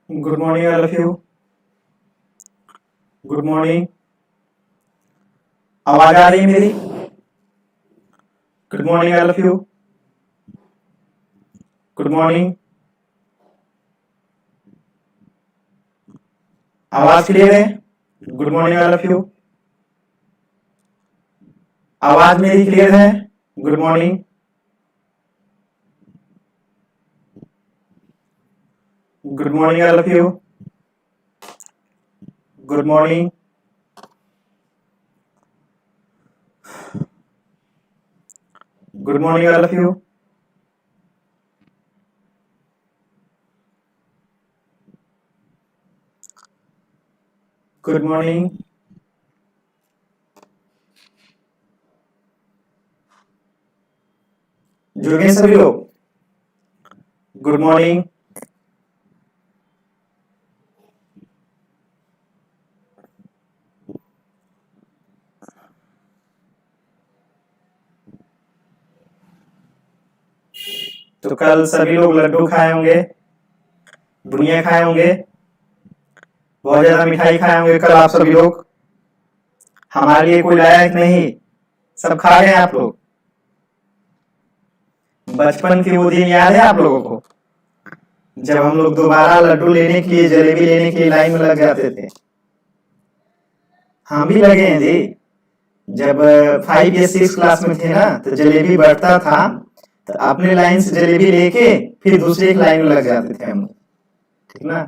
Good morning all of you. Good morning. आवाज आ रही है मेरी? Good morning all of you. Good morning. आवाज क्लियर है? Good morning all of you. आवाज मेरी क्लियर है? Good morning. Good morning all of you. Good morning. Good morning all of you. Good morning. जुड़ गए सभी लोग? Good morning. तो कल सभी लोग लड्डू खाए होंगे, बुनिया खाए होंगे, बहुत ज्यादा मिठाई खाए होंगे कल आप सभी लोग। हमारे लिए कोई लाया कि नहीं? सब खा गए आप लोग? बचपन के वो दिन याद है आप लोगों को, जब हम लोग दोबारा लड्डू लेने के लिए, जलेबी लेने के लिए लाइन में लग जाते थे? हम भी लगे हैं जी। जब 5 या 6 क्लास में थे ना, तो जलेबी बढ़ता था, तो अपने लाइन से जलेबी लेके फिर दूसरी एक लाइन में लग जाते थे हम, ठीक ना?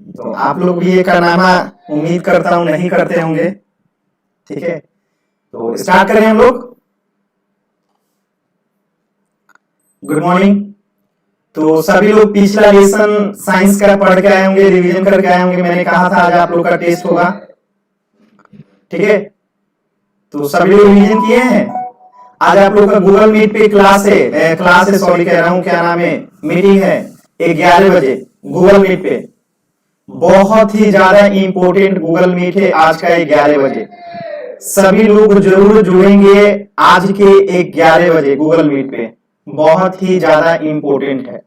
तो आप लोग भी ये कारनामा उम्मीद करता हूं नहीं करते होंगे, ठीक है? तो स्टार्ट करें हम लोग। Good morning. तो सभी लोग पिछला लेसन साइंस का पढ़ के आए होंगे, रिवीजन करके आए होंगे। मैंने कहा था आज आप लोग का टेस्ट होगा, ठीक है? तो सभी लोग रिवीजन किए हैं? आज आप लोग का गूगल मीट पे क्लास है, सॉरी कह रहा हूं, क्या नाम है, मीटिंग है 11 बजे गूगल मीट पे। बहुत ही ज्यादा इंपॉर्टेंट गूगल मीट है आज का 11 बजे। सभी लोग जरूर जुड़ेंगे आज के 11 बजे गूगल मीट पे, बहुत ही ज्यादा इंपॉर्टेंट है।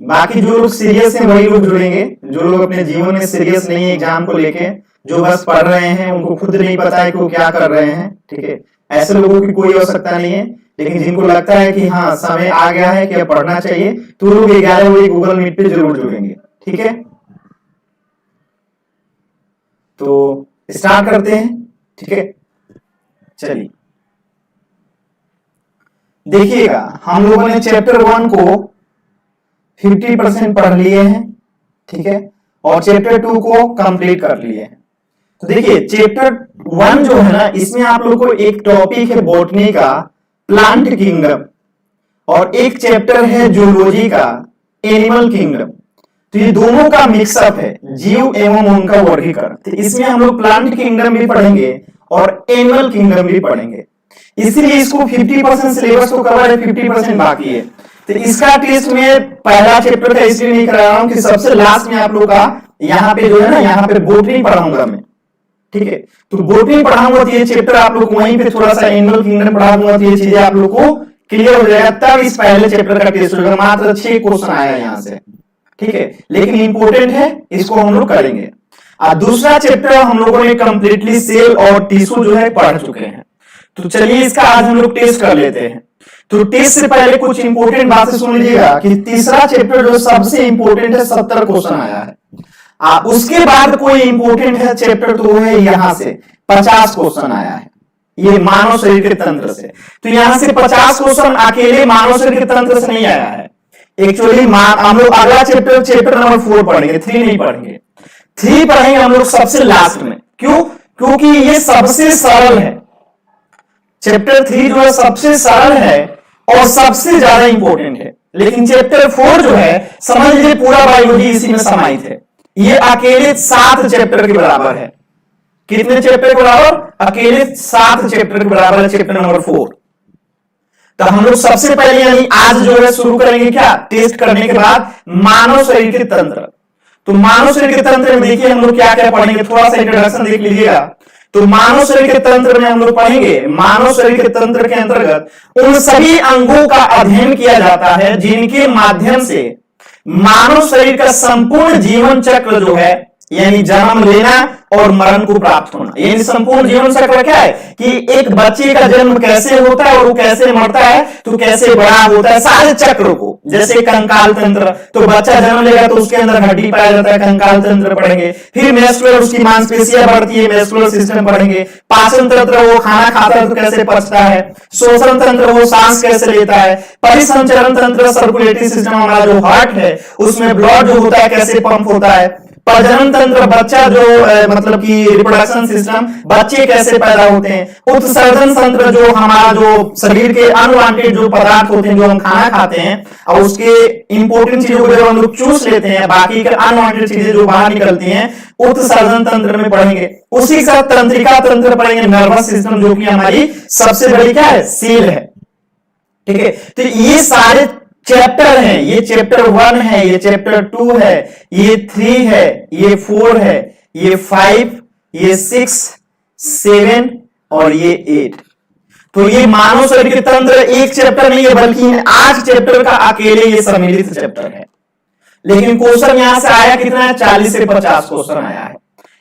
बाकी जो लोग सीरियस हैं वही लोग जुड़ेंगे, जो लोग अपने जीवन में सीरियस नहीं है एग्जाम को लेके, जो बस पढ़ रहे हैं, उनको खुद नहीं पता है कि वो क्या कर रहे हैं, ठीक है? ऐसे लोगों की कोई आवश्यकता नहीं है। लेकिन जिनको लगता है कि हाँ समय आ गया है कि अब पढ़ना चाहिए, तो लोग 11 बजे गूगल मीट पे जरूर जुड़ेंगे, ठीक है? तो स्टार्ट करते हैं, ठीक है? चलिए देखिएगा, हम लोगों ने चैप्टर 1 को 50% पढ़ लिए हैं, ठीक है? और चैप्टर 2 को कंप्लीट कर लिए हैं। तो देखिए चैप्टर 1 जो है ना, इसमें आप लोग को एक टॉपिक है बॉटनी का, प्लांट किंगडम, और एक चैप्टर है जूलॉजी का, एनिमल किंगडम। तो ये दोनों का मिक्सअप है, जीव एवं उनका वर्गीकरण। तो इसमें हम लोग प्लांट किंगडम भी पढ़ेंगे और एनिमल किंगडम भी पढ़ेंगे। इसीलिए इसको 50% सिलेबस तो कवर है, 50% बाकी है। तो इसका टेस्ट में पहला चैप्टर का इसलिए नहीं करा रहा हूं कि सबसे लास्ट में आप लोग का यहाँ पे जो है ना, यहाँ पे बॉटनी पढ़ाऊंगा मैं, ठीक है? तो बॉटनी पढ़ाऊंगा तो ये चैप्टर आप लोग वहीं पे थोड़ा सा एनिमल किंगडम पढ़ा दूंगा, तो ये चीजें आप लोग को क्लियर हो जाएगा। तब इस पहले चैप्टर का टेस्ट होगा। मात्र 6 क्वेश्चन आया यहाँ से, ठीक है? लेकिन इंपॉर्टेंट है, इसको हम लोग करेंगे। दूसरा चैप्टर हम लोगों ने कंप्लीटली सेल और टिश्यू जो है पढ़ चुके हैं। तो चलिए इसका आज हम लोग टेस्ट कर लेते हैं। तो टेस्ट से पहले कुछ इंपॉर्टेंट बातें सुन लीजिएगा कि तीसरा चैप्टर जो सबसे इंपॉर्टेंट है, 70 क्वेश्चन आया है। उसके बाद कोई इंपॉर्टेंट है चैप्टर, तो वो है यहां से 50 क्वेश्चन आया है, ये मानव शरीर के तंत्र से। तो यहां से 50 क्वेश्चन अकेले मानव शरीर के तंत्र से नहीं आया है। एक्चुअली हम लोग अगला चैप्टर नंबर 4 पढ़ेंगे, 3 नहीं पढ़ेंगे। 3 पढ़ेंगे हम लोग सबसे लास्ट में। क्यों? क्योंकि ये सबसे सरल है। चैप्टर 3 जो है सबसे सरल है और सबसे ज्यादा इंपॉर्टेंट है। लेकिन चैप्टर 4 जो है, समझ लीजिए पूरा बायोलॉजी इसी में समाहित है। ये अकेले 7 चैप्टर के बराबर है। कितने चैप्टर के बराबर? अकेले 7 चैप्टर के बराबर है चैप्टर नंबर 4। तो हम लोग सबसे पहले यानी आज जो है शुरू करेंगे क्या, टेस्ट करने के बाद मानव शरीर के तंत्र। तो मानव शरीर के तंत्र में देखिए हम लोग क्या क्या पढ़ेंगे, थोड़ा सा इंट्रोडक्शन देख लीजिएगा। तो मानव शरीर के तंत्र में हम लोग पढ़ेंगे, मानव शरीर के तंत्र के अंतर्गत उन सभी अंगों का अध्ययन किया जाता है जिनके माध्यम से मानव शरीर का संपूर्ण जीवन चक्र जो है, यानी जन्म लेना और मरण को प्राप्त होना, यानी संपूर्ण जीवन चक्र क्या है कि एक बच्चे का जन्म कैसे होता है और वो कैसे मरता है, तो कैसे बड़ा होता है, सारे चक्र को। जैसे कंकाल तंत्र, तो बच्चा जन्म लेगा तो उसके अंदर हड्डी पाया जाता है, कंकाल तंत्र पढ़ेंगे। फिर मेस्कुलर, उसकी मांसपेशियां बढ़ती है, मेस्कुलर सिस्टम पढ़ेंगे। पाचन तंत्र, वो खाना खाता है तो कैसे पचता है। श्वसन तंत्र, वो सांस कैसे लेता है। परिसंचरण तंत्र, सर्कुलेटरी सिस्टम, हमारा जो हार्ट है उसमें ब्लड जो होता है कैसे पंप होता है। प्रजनन तंत्र, बच्चा जो मतलब कि रिप्रोडक्शन सिस्टम, बच्चे कैसे पैदा होते हैं। उत्सर्जन तंत्र, जो हमारा जो शरीर के अनवांटेड जो पदार्थ होते हैं, जो हम खाना खाते हैं और उसके इंपोर्टेंट चीजों को जब हम लोग चूस लेते हैं, बाकी के अनवांटेड चीजें जो बाहर निकलती हैं, उत्सर्जन तंत्र में पढ़ेंगे। उसी के साथ तंत्रिका तंत्र पढ़ेंगे, नर्वस सिस्टम, जो कि हमारी सबसे बड़ी क्या है, सेल है। ठीक है, तो ये सारे चैप्टर है, ये चैप्टर 1 है, ये चैप्टर 2 है, ये 3 है, ये 4 है, ये 5, ये 6, 7 और ये 8। तो ये मानव शरीर के तंत्र एक चैप्टर नहीं है, बल्कि 8 चैप्टर का अकेले ये सम्मिलित चैप्टर है। लेकिन क्वेश्चन यहां से आया कितना है, 40 से 50 क्वेश्चन आया है।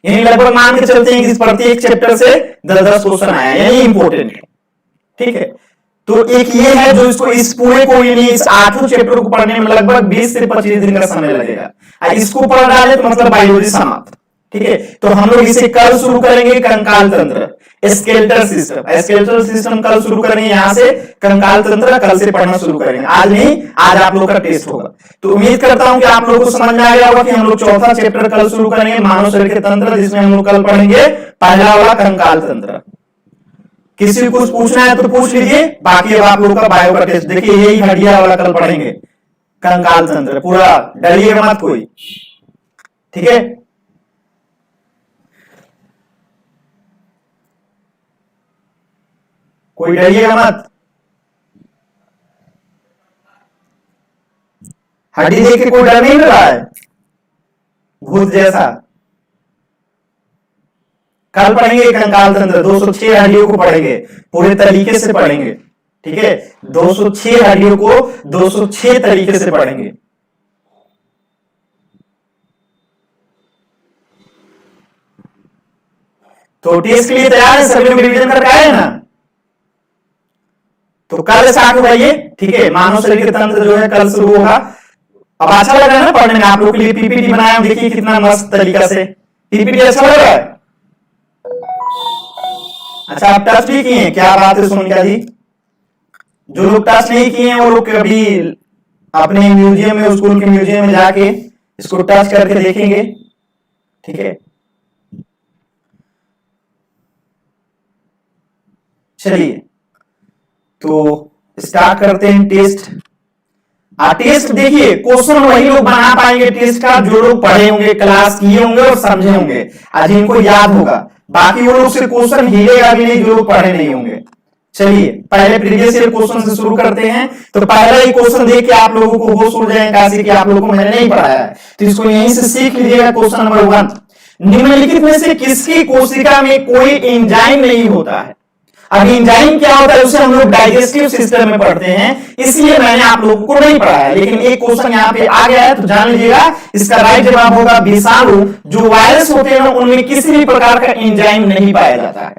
यानी लगभग मान के चलते हैं कि प्रत्येक चैप्टर से 10-10 क्वेश्चन आया है, यानी इंपॉर्टेंट है। ठीक है, तो एक ये है जो इसको इस पूरे को, यानी इस 8 चैप्टर को पढ़ने में लगभग 20 से 25 दिन का समय लगेगा। इसको पढ़ डाले तो मतलब बायोलॉजी समाप्त। ठीक है, तो हम लोग इसे कल शुरू करेंगे, कंकाल तंत्र, स्केलेटल सिस्टम। स्केलेटल सिस्टम कल शुरू करेंगे, यहां से कंकाल तंत्र कल से पढ़ना शुरू करेंगे। आज नहीं, आज आप लोग का टेस्ट होगा। तो उम्मीद करता हूं कि आप लोगों को समझ में आ गया होगा कि हम लोग चौथा चैप्टर कल शुरू करेंगे, मानव शरीर के तंत्र, जिसमें हम लोग कल पढ़ेंगे पहला वाला कंकाल तंत्र। किसी को कुछ पूछना है तो पूछ लीजिए, बाकी अब आप लोगों का बायो का टेस्ट। देखिए यही हड्डियां वाला कल पढ़ेंगे, कंकाल तंत्र, पूरा डरिएगा मत कोई। ठीक है, कोई डरिएगा मत। हड्डी देख के कोई डर नहीं रहा है भूत जैसा। कल पढ़ेंगे कंकाल तंत्र, 206 हड्डियों को पढ़ेंगे, पूरे तरीके से पढ़ेंगे। ठीक है, 206 हड्डियों को 206 तरीके से पढ़ेंगे। तो टेस्ट के लिए तैयार है, सभी लोग रिवीजन करके आए ना। तो कल स्टार्ट होगा ये। ठीक है, मानव शरीर के तंत्र जो है कल शुरू होगा। अब अच्छा लग रहा है ना पढ़ने में, आप लोग के लिए पीपीटी बनाया, देखिए कितना मस्त तरीका से। पीपीटी अच्छा लग रहा है। अच्छा, आप टच भी किए हैं, क्या बात है सोनिका जी। जो लोग टच नहीं किए हैं वो लोग कभी अपने म्यूजियम में, स्कूल के म्यूजियम में जाके इसको टच करके देखेंगे। ठीक है, चलिए तो स्टार्ट करते हैं टेस्ट। टेस्ट देखिए, क्वेश्चन वही लोग बना पाएंगे टेस्ट का जो लोग पढ़े होंगे, क्लास किए होंगे और समझे होंगे, आज इनको याद होगा। बाकी वो लोग से क्वेश्चन हिलेगा भी नहीं जो लोग पढ़े नहीं होंगे। चलिए पहले प्रीवियस ईयर क्वेश्चन से शुरू करते हैं। तो पहला ही क्वेश्चन देख के आप लोगों को होश उड़ जाएगा कि आप लोगों को मैंने नहीं पढ़ाया है, तो इसको यहीं से सीख लीजिएगा। क्वेश्चन नंबर 1, निम्नलिखित में से किसकी कोशिका में कोई एंजाइम नहीं होता है। अब एंजाइम क्या होता है उसे हम लोग डाइजेस्टिव सिस्टम में पढ़ते हैं, इसलिए मैंने आप लोगों को नहीं पढ़ाया। लेकिन एक क्वेश्चन यहाँ पे आ गया है तो जान लीजिएगा, इसका राइट जवाब होगा विषाणु। जो वायरस होते हैं उनमें किसी भी प्रकार का एंजाइम नहीं पाया जाता है।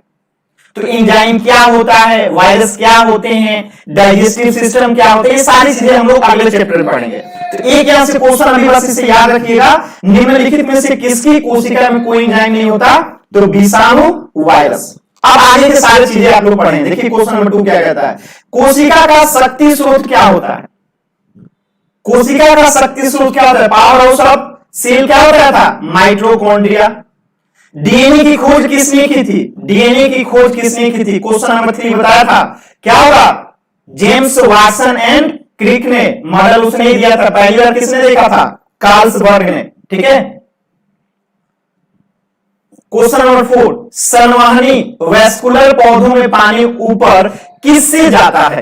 तो एंजाइम क्या होता है, वायरस क्या होते हैं, डाइजेस्टिव सिस्टम क्या होते हैं, ये सारी चीजें हम लोग अगले चैप्टर में पढ़ेंगे। तो एक यहां से क्वेश्चन अभी बस इसे याद रखिएगा, निम्नलिखित में से किसकी कोशिका में कोई एंजाइम नहीं होता, तो विषाणु, वायरस। अब आगे के सारी चीजें आप लोग पढ़ेंगे। देखिए क्वेश्चन नंबर 2 क्या कहता है, कोशिका का शक्ति स्रोत क्या होता है। कोशिका का शक्ति स्रोत क्या होता है, पावर हाउस ऑफ सेल क्या होता था, माइटोकॉन्ड्रिया। डीएनए की खोज किसने की थी, डीएनए की खोज किसने की थी, क्वेश्चन नंबर 3 बताया था क्या होगा, जेम्स वाटसन एंड क्रिक ने। मॉडल उसने दिया था, पहली बार किसने देखा था, कार्लसबर्ग ने। ठीक है, क्वेश्चन नंबर 4, संवहनी वैस्कुलर पौधों में पानी ऊपर किससे जाता है।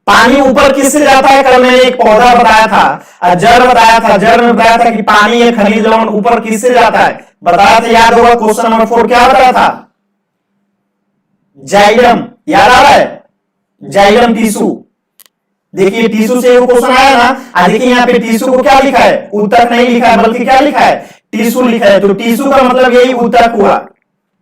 पानी ऊपर किससे जाता है, कल मैंने एक पौधा बताया था, जड़ बताया था, जड़ में बताया था कि पानी या खनिज लवण ऊपर किससे जाता है, बताया था, याद होगा। क्वेश्चन नंबर 4 क्या बताया था, जाइलम, याद आ रहा है, जाइलम टिश्यू, देखिए टिश्यू से वो क्वेश्चन आया ना, देखिए यहाँ पे टिश्यू को क्या लिखा है, ऊतक नहीं लिखा है, बल्कि क्या लिखा है, टिश्यू लिखा है। तो टिश्यू का मतलब यही ऊतक हुआ,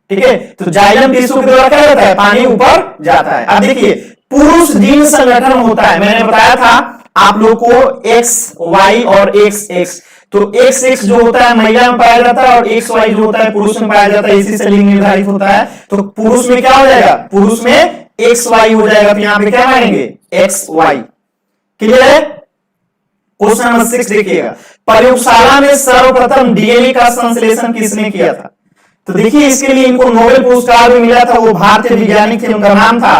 ठीक है। तो जाइलम टिश्यू के द्वारा क्या होता है, पानी ऊपर जाता है। अब देखिए पुरुष जीन संगठन होता है, मैंने बताया था आप लोग को एक्स वाई और एक्स एक्स। तो एक्स एक्स जो होता है महिला में पाया जाता है और एक्स वाई जो होता है पुरुष में पाया जाता है, इसी से लिंग निर्धारित होता है। तो पुरुष में क्या हो जाएगा, पुरुष में एक्स वाई हो जाएगा। तो यहां पे क्या मानेंगे, एक्स वाई। क्लियर है। क्वेश्चन नंबर 6 देखिएगा, प्रयोगशाला में सर्वप्रथम डीएनए का संश्लेषण किसने किया था। तो देखिए इसके लिए इनको नोबेल पुरस्कार भी मिला था, वो भारतीय वैज्ञानिक थे, उनका नाम था,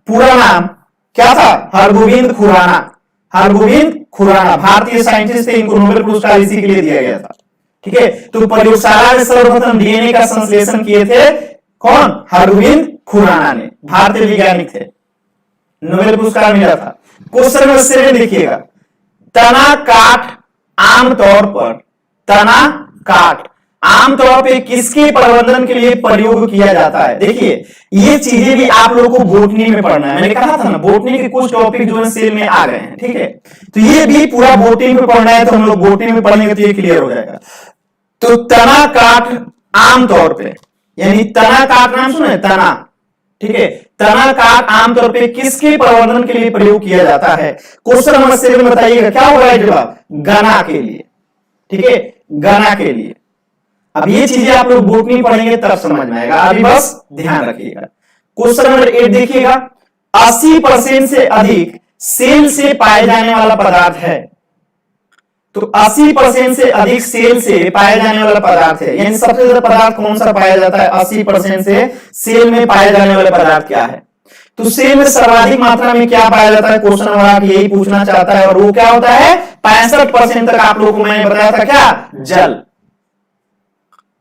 पूरा नाम क्या था, हरगोविंद खुराना। हरगोविंद खुराना भारतीय साइंटिस्ट थे, इनको नोबेल पुरस्कार इसी के लिए दिया गया था, ठीक है। तो प्रयोगशाला में सर्वप्रथम डीएनए का संश्लेषण किए थे कौन, हरगोविंद खुराना ने, भारतीय वैज्ञानिक थे, नोबेल पुरस्कार मिला था। क्वेश्चन नंबर 7 देखिएगा, तना काठ आमतौर पर, तना काठ आमतौर पे किसके प्रबंधन के लिए प्रयोग किया जाता है। देखिए ये चीजें भी आप लोगों को बोटनी में पढ़ना है, मैंने कहा था ना बोटनी के कुछ टॉपिक जो है सेल में आ गए हैं, ठीक है। तो ये भी पूरा बोटनी में पढ़ना है, तो हम लोग बोटनी में पढ़ेंगे तो ये क्लियर हो जाएगा। तो तना काठ आमतौर पे, यानी तना काठ नाम सुना है, तना, ठीक है। तना काठ आमतौर पे किसके प्रवर्धन के लिए प्रयोग किया जाता है। क्वेश्चन नंबर 7 बताइएगा क्या होगा जवाब, गना के लिए, ठीक है, गना के लिए। अब ये चीजें आप लोग बोटनी पढ़ेंगे तब समझ में आएगा, अभी बस ध्यान रखिएगा। क्वेश्चन नंबर 8 देखिएगा, 80% से अधिक सेल से पाए जाने वाला पदार्थ है। तो 80% से अधिक सेल से पाया जाने वाला पदार्थ है, यानी सबसे ज्यादा पदार्थ कौन सा पाया जाता है, 80% से सेल में पाए जाने वाला पदार्थ क्या है। तो सेल में सर्वाधिक मात्रा में क्या पाया जाता है, क्वेश्चन नंबर 8 यही पूछना चाहता है, और वो क्या होता है, 65% तक आप लोगों को मैंने बताया था क्या, जल।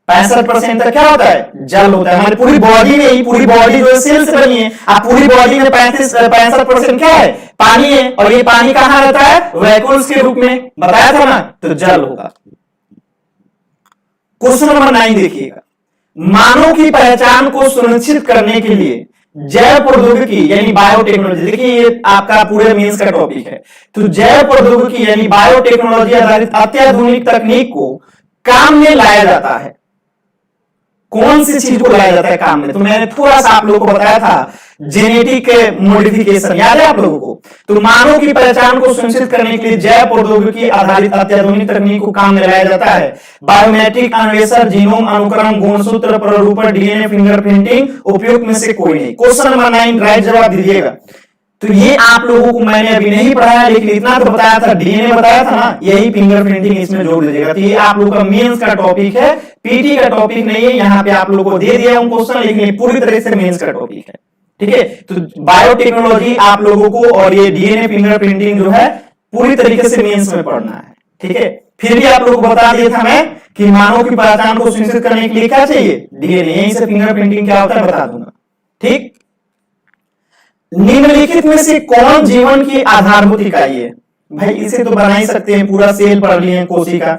65% तक क्या होता है, जल होता है। हमारी पूरी बॉडी में ही, पूरी बॉडी जो है सेल से बनी है, आप पूरी बॉडी में 65% क्या है, पानी है, और ये पानी कहां रहता है, वैक्यूल्स के रूप में, बताया था ना, तो जल होगा। क्वेश्चन नंबर 9 देखिएगा, मानव की पहचान को सुनिश्चित करने के लिए जैव प्रौद्योगिकी यानी बायोटेक्नोलॉजी, देखिए ये आपका पूरे मेंस का टॉपिक है। तो जैव प्रौद्योगिकी यानी बायोटेक्नोलॉजी आधारित अत्याधुनिक तकनीक को काम में लाया जाता है। कौन सी चीज को लाया जाता है काम में, तो मैंने थोड़ा सा आप लोगों को बताया था, जेनेटिक मॉडिफिकेशन, याद है आप लोगों को। तो मानव की पहचान को सुनिश्चित करने के लिए जैव प्रौद्योगिकी आधारित अत्याधुनिक तकनीक को काम में लाया जाता है। बायोमेट्रिक अन्वेषण, जीनोम अनुक्रम, गुणसूत्र प्ररूपण, डीएनए फिंगरप्रिंटिंग उपयुक्त में से कोई नहीं। क्वेश्चन नंबर 9 राइट जवाब दीजिएगा। तो ये आप लोगों को मैंने अभी नहीं पढ़ाया, लेकिन इतना तो बताया था, डीएनए बताया था ना, यही फिंगरप्रिंटिंग इसमें जोड़ दीजिएगा। तो ये आप लोगों का मेंस का टॉपिक है, पीटी का टॉपिक नहीं है। यहाँ पे आप लोगों को दे दिया हूं क्वेश्चन, लेकिन ये पूरी तरह से मेंस का टॉपिक है, ठीक है। तो बायोटेक्नोलॉजी आप लोगों को और ये डीएनए फिंगरप्रिंटिंग जो है पूरी तरीके से मेंस में पढ़ना है, ठीक है। फिर भी आप लोगों को बता दिया था मैं कि मानव की पहचान को सुनिश्चित करने के लिए क्या चाहिए, डीएनए, यहीं से फिंगरप्रिंटिंग क्या होता है बता दूंगा, ठीक। निम्नलिखित में से कौन जीवन की आधारभूत इकाई है। भाई इसे तो बना ही सकते हैं, पूरा सेल पढ़ लिए, कोशिका।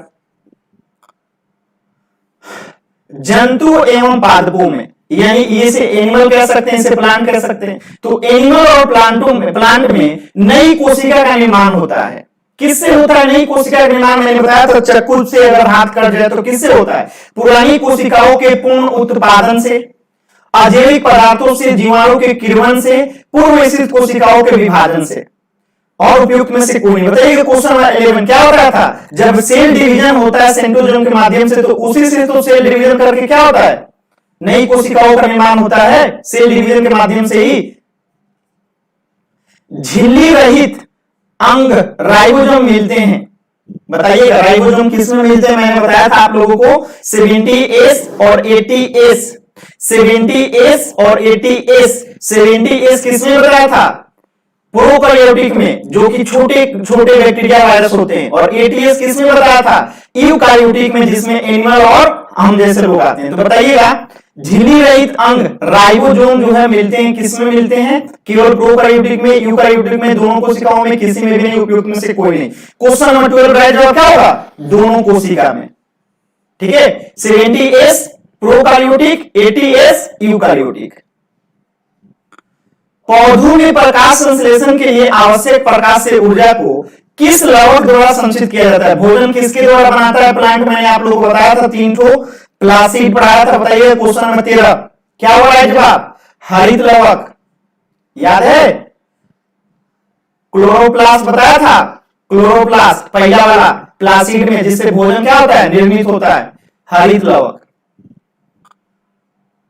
जंतु एवं पादपों में, यानी इसे एनिमल कह सकते हैं, इसे प्लांट कह सकते हैं। तो एनिमल और प्लांट में नई कोशिका का निर्माण होता है। किससे होता है नई कोशिका का निर्माण, मैंने बताया था चाकू से अगर हाथ कट जाए तो किससे होता है, पुरानी कोशिकाओं के पूर्ण उत्पादन से, अजैविक पदार्थों से, जीवाणु के किण्वन से, पूर्व स्थित कोशिकाओं के विभाजन से, और उपयुक्त में से कोई नहीं। बताइए क्वेश्चन नंबर 11 क्या हो रहा था, जब सेल डिवीजन होता है सेंट्रोजोम के माध्यम से, तो उसी से तो सेल डिवीजन करके क्या होता है, नई कोशिकाओं का निर्माण होता है, सेल डिवीजन के माध्यम से ही। झिल्ली रहित अंग राइबोसोम मिलते हैं, बताइएगा राइबोसोम किसमें मिलते हैं, मैंने बताया था आप लोगों को 70S और 80S, 70S और 80S। 70S किसमें बताया था, प्रोकैरियोटिक में, जो कि छोटे छोटे बैक्टीरिया वायरस होते हैं, और 80S किसमें बताया था, यूकारियोटिक में, जिसमें एनिमल और हम जैसे लोग आते हैं। तो बताइएगा झिल्ली रहित अंग राइबोसोम जो है मिलते हैं, किसमें मिलते हैं, केवल प्रोकैरियोटिक में, यूकारियोटिक में, दोनों कोशिकाओं में, किसी में भी नहीं, उपयुक्त में से कोई नहीं। क्वेश्चन नंबर 12 राइट जवाब क्या होगा, दोनों कोशिका में, ठीक है। 70S prokaryotic, 80S eukaryotic. पौधों में प्रकाश संश्लेषण के लिए आवश्यक प्रकाश से ऊर्जा को किस लवक द्वारा संचित किया जाता है? भोजन किसके द्वारा बनाता है प्लांट? मैंने आप लोगों को बताया था, 3 ठो प्लासीड पढ़ाया था। बताइए क्वेश्चन नंबर 13 क्या हो रहा है जवाब? हरित लवक। याद है? क्लोरोप्लास्ट बताया था, क्लोरोप्लास्ट पहला वाला प्लासीड में, जिससे भोजन क्या होता है? निर्मित होता है, हरित लवक।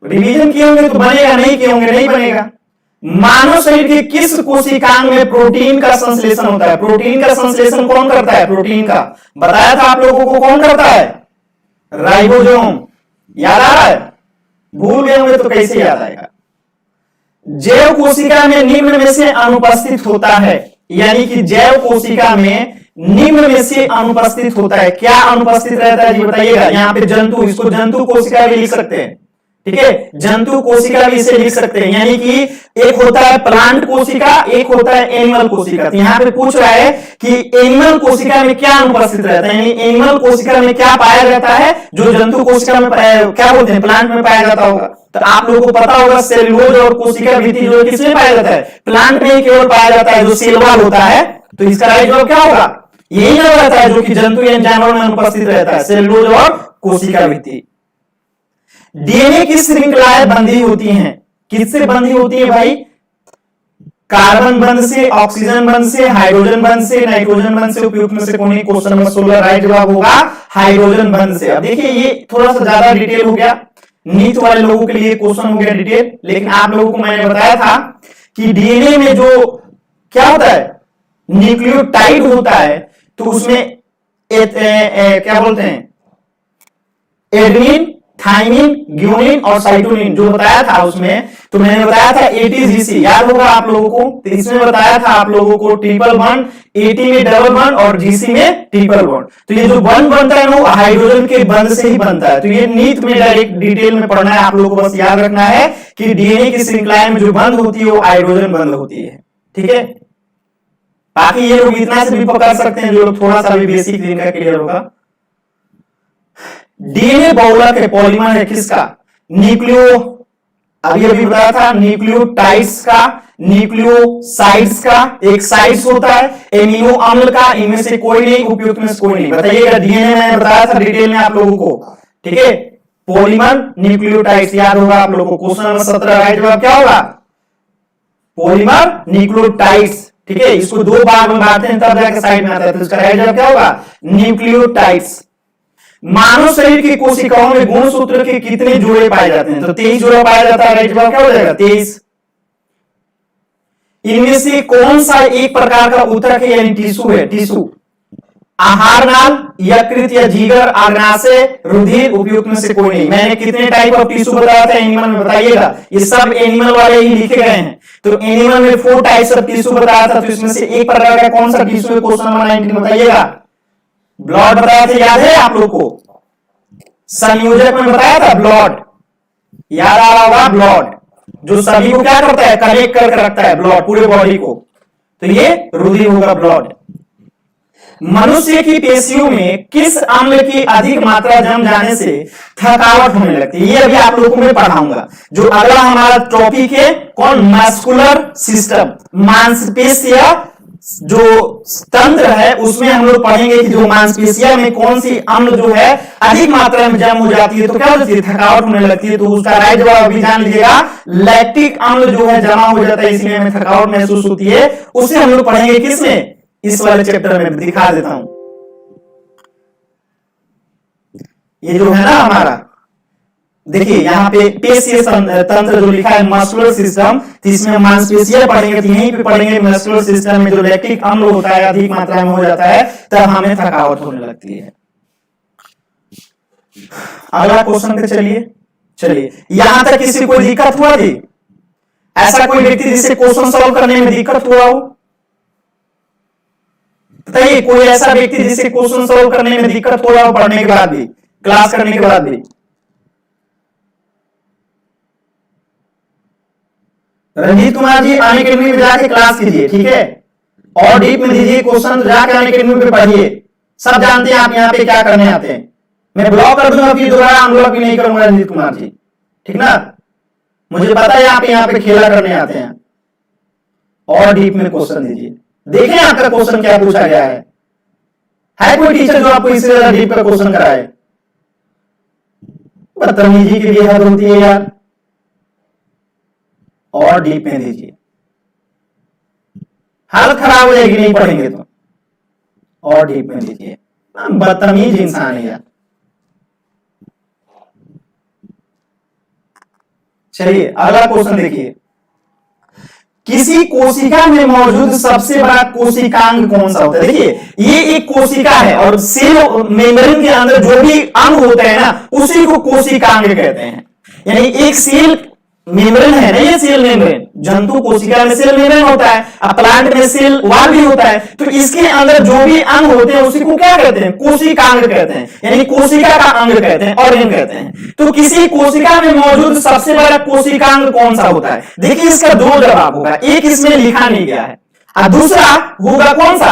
रिवीजन किए होंगे तो बनेगा, नहीं किए होंगे नहीं बनेगा। मानव शरीर के किस कोशिकांग में प्रोटीन का संश्लेषण होता है? प्रोटीन का संश्लेषण कौन करता है? प्रोटीन का बताया था आप लोगों को, कौन करता है? राइबोसोम। याद आ रहा है? भूल गए होंगे तो कैसे याद आएगा? जैव कोशिका में निम्न में से अनुपस्थित होता है, यानी कि जैव कोशिका में निम्न में से अनुपस्थित होता है। क्या अनुपस्थित रहता है जी बताइएगा? यहाँ पे जंतु, इसको जंतु कोशिका भी लिख सकते हैं, ठीक है? जंतु कोशिका भी इसे लिख सकते हैं, यानी कि एक होता है प्लांट कोशिका, एक होता है एनिमल कोशिका। तो यहाँ पे पूछ रहा है कि एनिमल कोशिका में क्या अनुपस्थित रहता है, यानी एनिमल कोशिका में क्या पाया जाता है जो जंतु कोशिका में क्या बोलते हैं, प्लांट में पाया जाता होगा। तो आप लोगों को पता होगा सेलुलोज और कोशिका भित्ति जो किसमें पाया जाता है? प्लांट में ही केवल पाया जाता है, जो सेल वॉल होता है। तो इसका राइट जवाब क्या होगा? यही जवाब रहता है जो कि जंतु या जानवर में अनुपस्थित रहता है, सेलुलोज और कोशिका भित्ति। डीएनए की श्रृंखलाएं बंधी होती हैं, किससे बंधी होती है भाई? कार्बन बंध से, ऑक्सीजन बंध से, हाइड्रोजन बंध से, नाइट्रोजन बंध से। उपयुक्त में से कौन? क्वेश्चन नंबर 16 राइट जवाब होगा हाइड्रोजन बंध से। अब देखिए ये थोड़ा सा ज्यादा डिटेल हो गया, नीट वाले लोगों के लिए क्वेश्चन हो गया डिटेल, लेकिन आप लोगों को मैंने बताया था कि डीएनए में जो क्या होता है, न्यूक्लियोटाइड होता है, तो उसमें क्या बोलते हैं, एडेनिन, थाइमिन, ग्यूनिन और साइटोनिन जो बताया था उसमें, तो मैंने बताया था एटीजीसी, याद होगा आप लोगों को। तो इसमें बताया था आप लोगों को ट्रिपल बॉन्ड, एटी में डबल बॉन्ड और जीसी में ट्रिपल बॉन्ड। तो ये जो बॉन्ड बनता है वो हाइड्रोजन के बंध से ही बनता है। तो ये नीट में डायरेक्ट डिटेल में पढ़ना है, आप लोगों को बस याद रखना है कि डीएनए की श्रृंखलाएं में जो बंध होती है वो हाइड्रोजन बंध होती है, ठीक है? बाकी ये लोग इतना से भी पकड़ सकते हैं जो लोग थोड़ा सा भी बेसिक इनका क्लियर होगा। डीएनए बहुलक है, पॉलीमर है किसका? न्यूक्लियो, अभी बताया था, न्यूक्लियोटाइड्स का, न्यूक्लियोसाइड्स का। एक साइड्स होता है एमिनो अम्ल का, इनमें से कोई नहीं, उपयुक्त में से कोई नहीं। बताइएगा, डीएनए मैंने बताया था डिटेल में आप लोगों को, ठीक है? पॉलीमर, न्यूक्लियोटाइड्स याद होगा आप लोगों को। क्वेश्चन नंबर 17 राइट जवाब क्या होगा? पॉलीमर, न्यूक्लियोटाइड्स, ठीक है? इसको दो भाग में बांटते हैं तब जाकर साइड में आता है, तो इसका राइट जवाब क्या होगा? न्यूक्लियोटाइड्स। मानव शरीर की कोशिकाओं में गुणसूत्र के कितने जोड़े पाए जाते हैं? तो 23 जोड़ा पाया जाता है, राइट जवाब क्या हो जाएगा? 23। इनमें से कौन सा एक प्रकार का ऊतक है, यानी टिश्यू है? टिश्यू, आहार नाल, यकृत या जिगर, आग्नाशय, रुधिर, उपयुक्त में से कोई नहीं। मैंने कितने टाइप ऑफ टिश्यू बताया था एनिमल में, बताइएगा? ये सब एनिमल वाले ही लिखे गए हैं। तो एनिमल में 4 टाइप्स ऑफ टिश्यू बताया था, तो इसमें से एक प्रकार का कौन सा टिश्यू है? क्वेश्चन नंबर 19 बताइएगा। ब्लड बताया था, याद है आप लोग को? संयोजक में बताया था ब्लड, याद आ रहा होगा? ब्लड जो सभी को क्या करता है, कनेक्ट करके रखता है, ब्लड पूरे बॉडी को। तो ये रुधिर होगा, ब्लड। मनुष्य की पेशियों में किस अम्ल की अधिक मात्रा जम जाने से थकावट होने लगती है? ये अभी आप लोगों को मैं पढ़ाऊंगा। जो अगला हमारा टॉपिक है कौन? मस्कुलर सिस्टम, मांसपेशिया जो तंत्र है, उसमें हम लोग पढ़ेंगे कि जो मांसपेशिया में कौन सी अम्ल जो है अधिक मात्रा में जम हो जाती है तो क्या होती है? थकावट होने लगती है। तो उसका राइट जवाब अभी जान लीजिएगा, लैक्टिक अम्ल जो है जमा हो जाता है, इसलिए हमें थकावट महसूस होती है। उसे हम लोग पढ़ेंगे किसमें? इस वाले चैप्टर में दिखा देता हूं। ये जो है ना हमारा, देखिए यहाँ पे पेशीय तंत्र जो लिखा है मस्कुलर सिस्टम, तो इसमें मांसपेशियां पढ़ेंगे, तो यहीं पे पढ़ेंगे मस्कुलर सिस्टम में जो लैक्टिक अम्ल होता है अधिक मात्रा में हो जाता है तब हमें थकावट होने लगती है। अगला क्वेश्चन पे चलिए यहां तक किसी को दिक्कत हुआ थी? ऐसा कोई व्यक्ति जिसे क्वेश्चन सॉल्व करने में दिक्कत हुआ हो? बताइए, कोई ऐसा व्यक्ति जिसे क्वेश्चन सॉल्व करने में दिक्कत हो रहा हो पढ़ने के बाद भी, क्लास करने के बाद भी? रंजीत कुमार जी अनअकैडमी में जाके क्लास कीजिए, ठीक है? और डीप में दीजिए क्वेश्चन, जाके अनअकैडमी पे पढ़िए। सब जानते हैं आप यहाँ पे क्या करने आते हैं। मैं ब्लॉक कर दूंगा, फिर दोबारा अनब्लॉक भी नहीं करूंगा रंजीत कुमार जी, ठीक ना? मुझे पता है आप यहाँ पे खेला करने आते हैं। और डीप में क्वेश्चन दीजिए, देखें आपका क्वेश्चन क्या पूछा गया है कोई टीचर जो आपको इससे ज्यादा डीप का क्वेश्चन कराए? बदतमीजी की भी हद होती है यार। और डीप में दीजिए, हालत खराब हो जाएगी नहीं पढ़ेंगे तो। और डीप में दीजिए, बदतमीज इंसान है यार। चलिए अगला क्वेश्चन देखिए, किसी कोशिका में मौजूद सबसे बड़ा कोशिकांग कौन सा होता है? देखिए ये एक कोशिका है और सेल मेम्ब्रेन के अंदर जो भी अंग होते हैं ना उसी को कोशिकांग कहते हैं। यानी एक सेल मेम्ब्रेन है ना, ये सेल मेम्ब्रेन, जंतु कोशिका में सेल मेम्ब्रेन होता है, अब प्लांट में सेल वॉल भी होता है, तो इसके अंदर जो भी अंग होते हैं उसी को क्या कहते हैं? कोशिकांग कहते हैं, यानी कोशिका का अंग कहते हैं, ऑर्गन कहते हैं। तो किसी कोशिका में मौजूद सबसे बड़ा कोशिकांग कौन सा होता है? देखिए इसका दो जवाब होगा, एक इसमें लिखा नहीं गया है और दूसरा होगा कौन सा?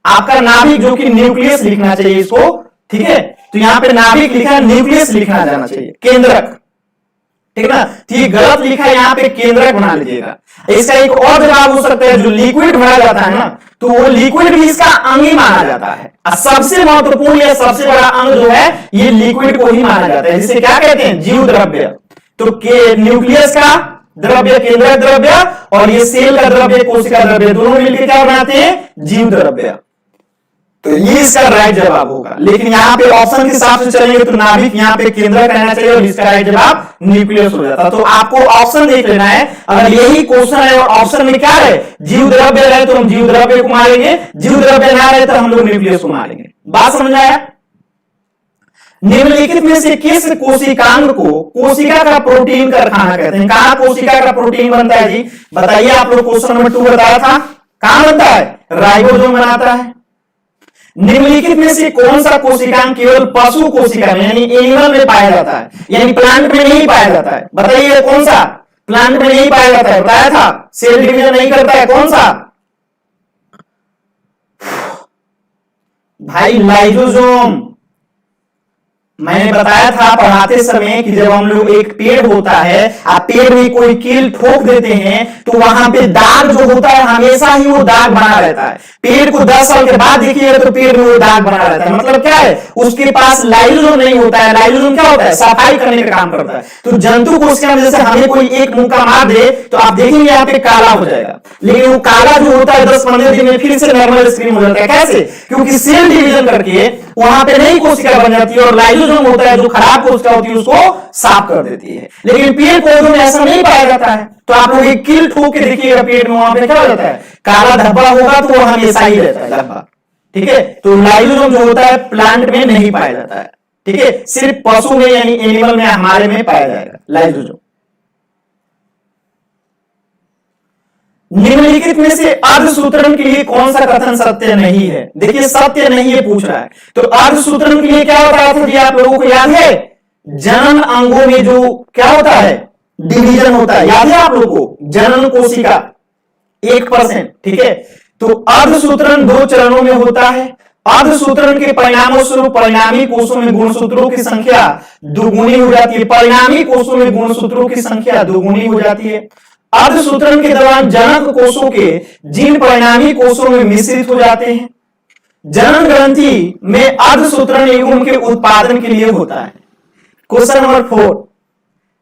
आपका नाभिक, जो कि न्यूक्लियस लिखना चाहिए इसको, ठीक है? तो यहां पे नाभिक लिखा है, न्यूक्लियस लिखना जाना चाहिए, केंद्रक, ठीक है ना? तो ये गलत लिखा है, यहाँ पे केंद्रक बना लीजिएगा। इसका एक और जवाब हो सकता है, जो लिक्विड भरा जाता है ना, तो वो लिक्विड भी इसका अंग ही माना जाता है। सबसे महत्वपूर्ण या सबसे बड़ा अंग जो है ये लिक्विड को ही माना जाता है, जिसे क्या कहते हैं? जीव द्रव्य। तो न्यूक्लियस का द्रव्य केंद्रक द्रव्य और ये सेल का द्रव्य कोशिका द्रव्य, दोनों मिलकर क्या बनाते हैं? जीव द्रव्य। तो ये इसका राइट जवाब होगा। लेकिन यहाँ पे ऑप्शन के हिसाब से चलेंगे तो नाभिक यहाँ पे केंद्रक रहना चाहिए और इसका राइट जवाब न्यूक्लियस हो जाता। तो आपको ऑप्शन देख लेना है, अगर यही क्वेश्चन है और ऑप्शन में क्या है? जीव द्रव्य रहे तो हम जीव द्रव्य को मारेंगे, जीव द्रव्य ना रहे तो हम लोग न्यूक्लियस को मारेंगे। बात समझ आया? निम्नलिखित में से किस कोशिकांग को कोशिका का प्रोटीन कारखाना कहते हैं? कहां कोशिका का प्रोटीन बनता है जी? बताइए। आप लोग क्वेश्चन नंबर 2 बताया था, कहां बनता है? राइबोसोम बनाता है। निम्नलिखित में से कौन सा कोशिकांग केवल पशु कोशिका में यानी एनिमल में पाया जाता है, यानी प्लांट में नहीं पाया जाता है? बताइए कौन सा प्लांट में नहीं पाया जाता है? बताया था सेल डिवीजन नहीं करता है, कौन सा भाई? लाइसोसोम। मैंने बताया था पढ़ाते समय कि जब हम लोग एक पेड़ होता है, आप पेड़ में कोई कील ठोक देते हैं तो वहां पे दाग जो होता है हमेशा ही वो दाग बना रहता है। पेड़ को 10 साल के बाद देखिएगा तो पेड़ में वो दाग बना रहता है। मतलब क्या है? उसके पास लाइसोसोम नहीं होता है। लाइसोसोम क्या होता है? सफाई करने का काम करता है। तो जंतु कोशिका में जैसे हमें कोई एक मुक्का मार दे तो आप देखेंगे यहाँ पे काला हो जाएगा, लेकिन वो काला जो होता है 10-15 दिन में फिर से नॉर्मल स्क्रीन हो जाता है। कैसे? क्योंकि सेल डिवीजन करके वहां पे नई कोशिका बन जाती है और लाइसोसोम होता है जो खराब कोशिका होती है उसको साफ कर देती है। लेकिन पेड़ पौधों में ऐसा नहीं पाया जाता है। तो आप लोग एक कील ठोक के देखिएगा पेड़ में, वहां पे क्या हो जाता है? काला धब्बा होगा तो वो हमेशा ही रहता है धब्बा, ठीक है? तो लाइसोसोम जो होता है प्लांट में नहीं पाया जाता है, ठीक है? सिर्फ पशु में यानी एनिमल में, हमारे में पाया जाएगा लाइसोसोम। निम्नलिखित में से अर्धसूत्रण के लिए कौन सा कथन सत्य नहीं है? देखिए सत्य नहीं है पूछ रहा है, तो अर्धसूत्रण के लिए क्या बताया था जी? आप लोगों को याद है? जनन अंगों में जो क्या होता है? डिवीजन होता है, याद है आप लोगों को? जनन कोशिका 1%, ठीक है? तो अर्धसूत्रण 2 चरणों में होता है। अर्धसूत्रण के परिणामों स्वरूप परिणामी कोषों में गुणसूत्रों की संख्या दुगुनी हो जाती है। परिणामी कोषों में गुणसूत्रों की संख्या दुगुनी हो जाती है। अर्धसूत्रण के दौरान जनक कोषों के जीन परिणामी कोषों में मिश्रित हो जाते हैं। जनन ग्रंथि में अर्धसूत्रण युग्म के उत्पादन के लिए होता है। क्वेश्चन नंबर 4,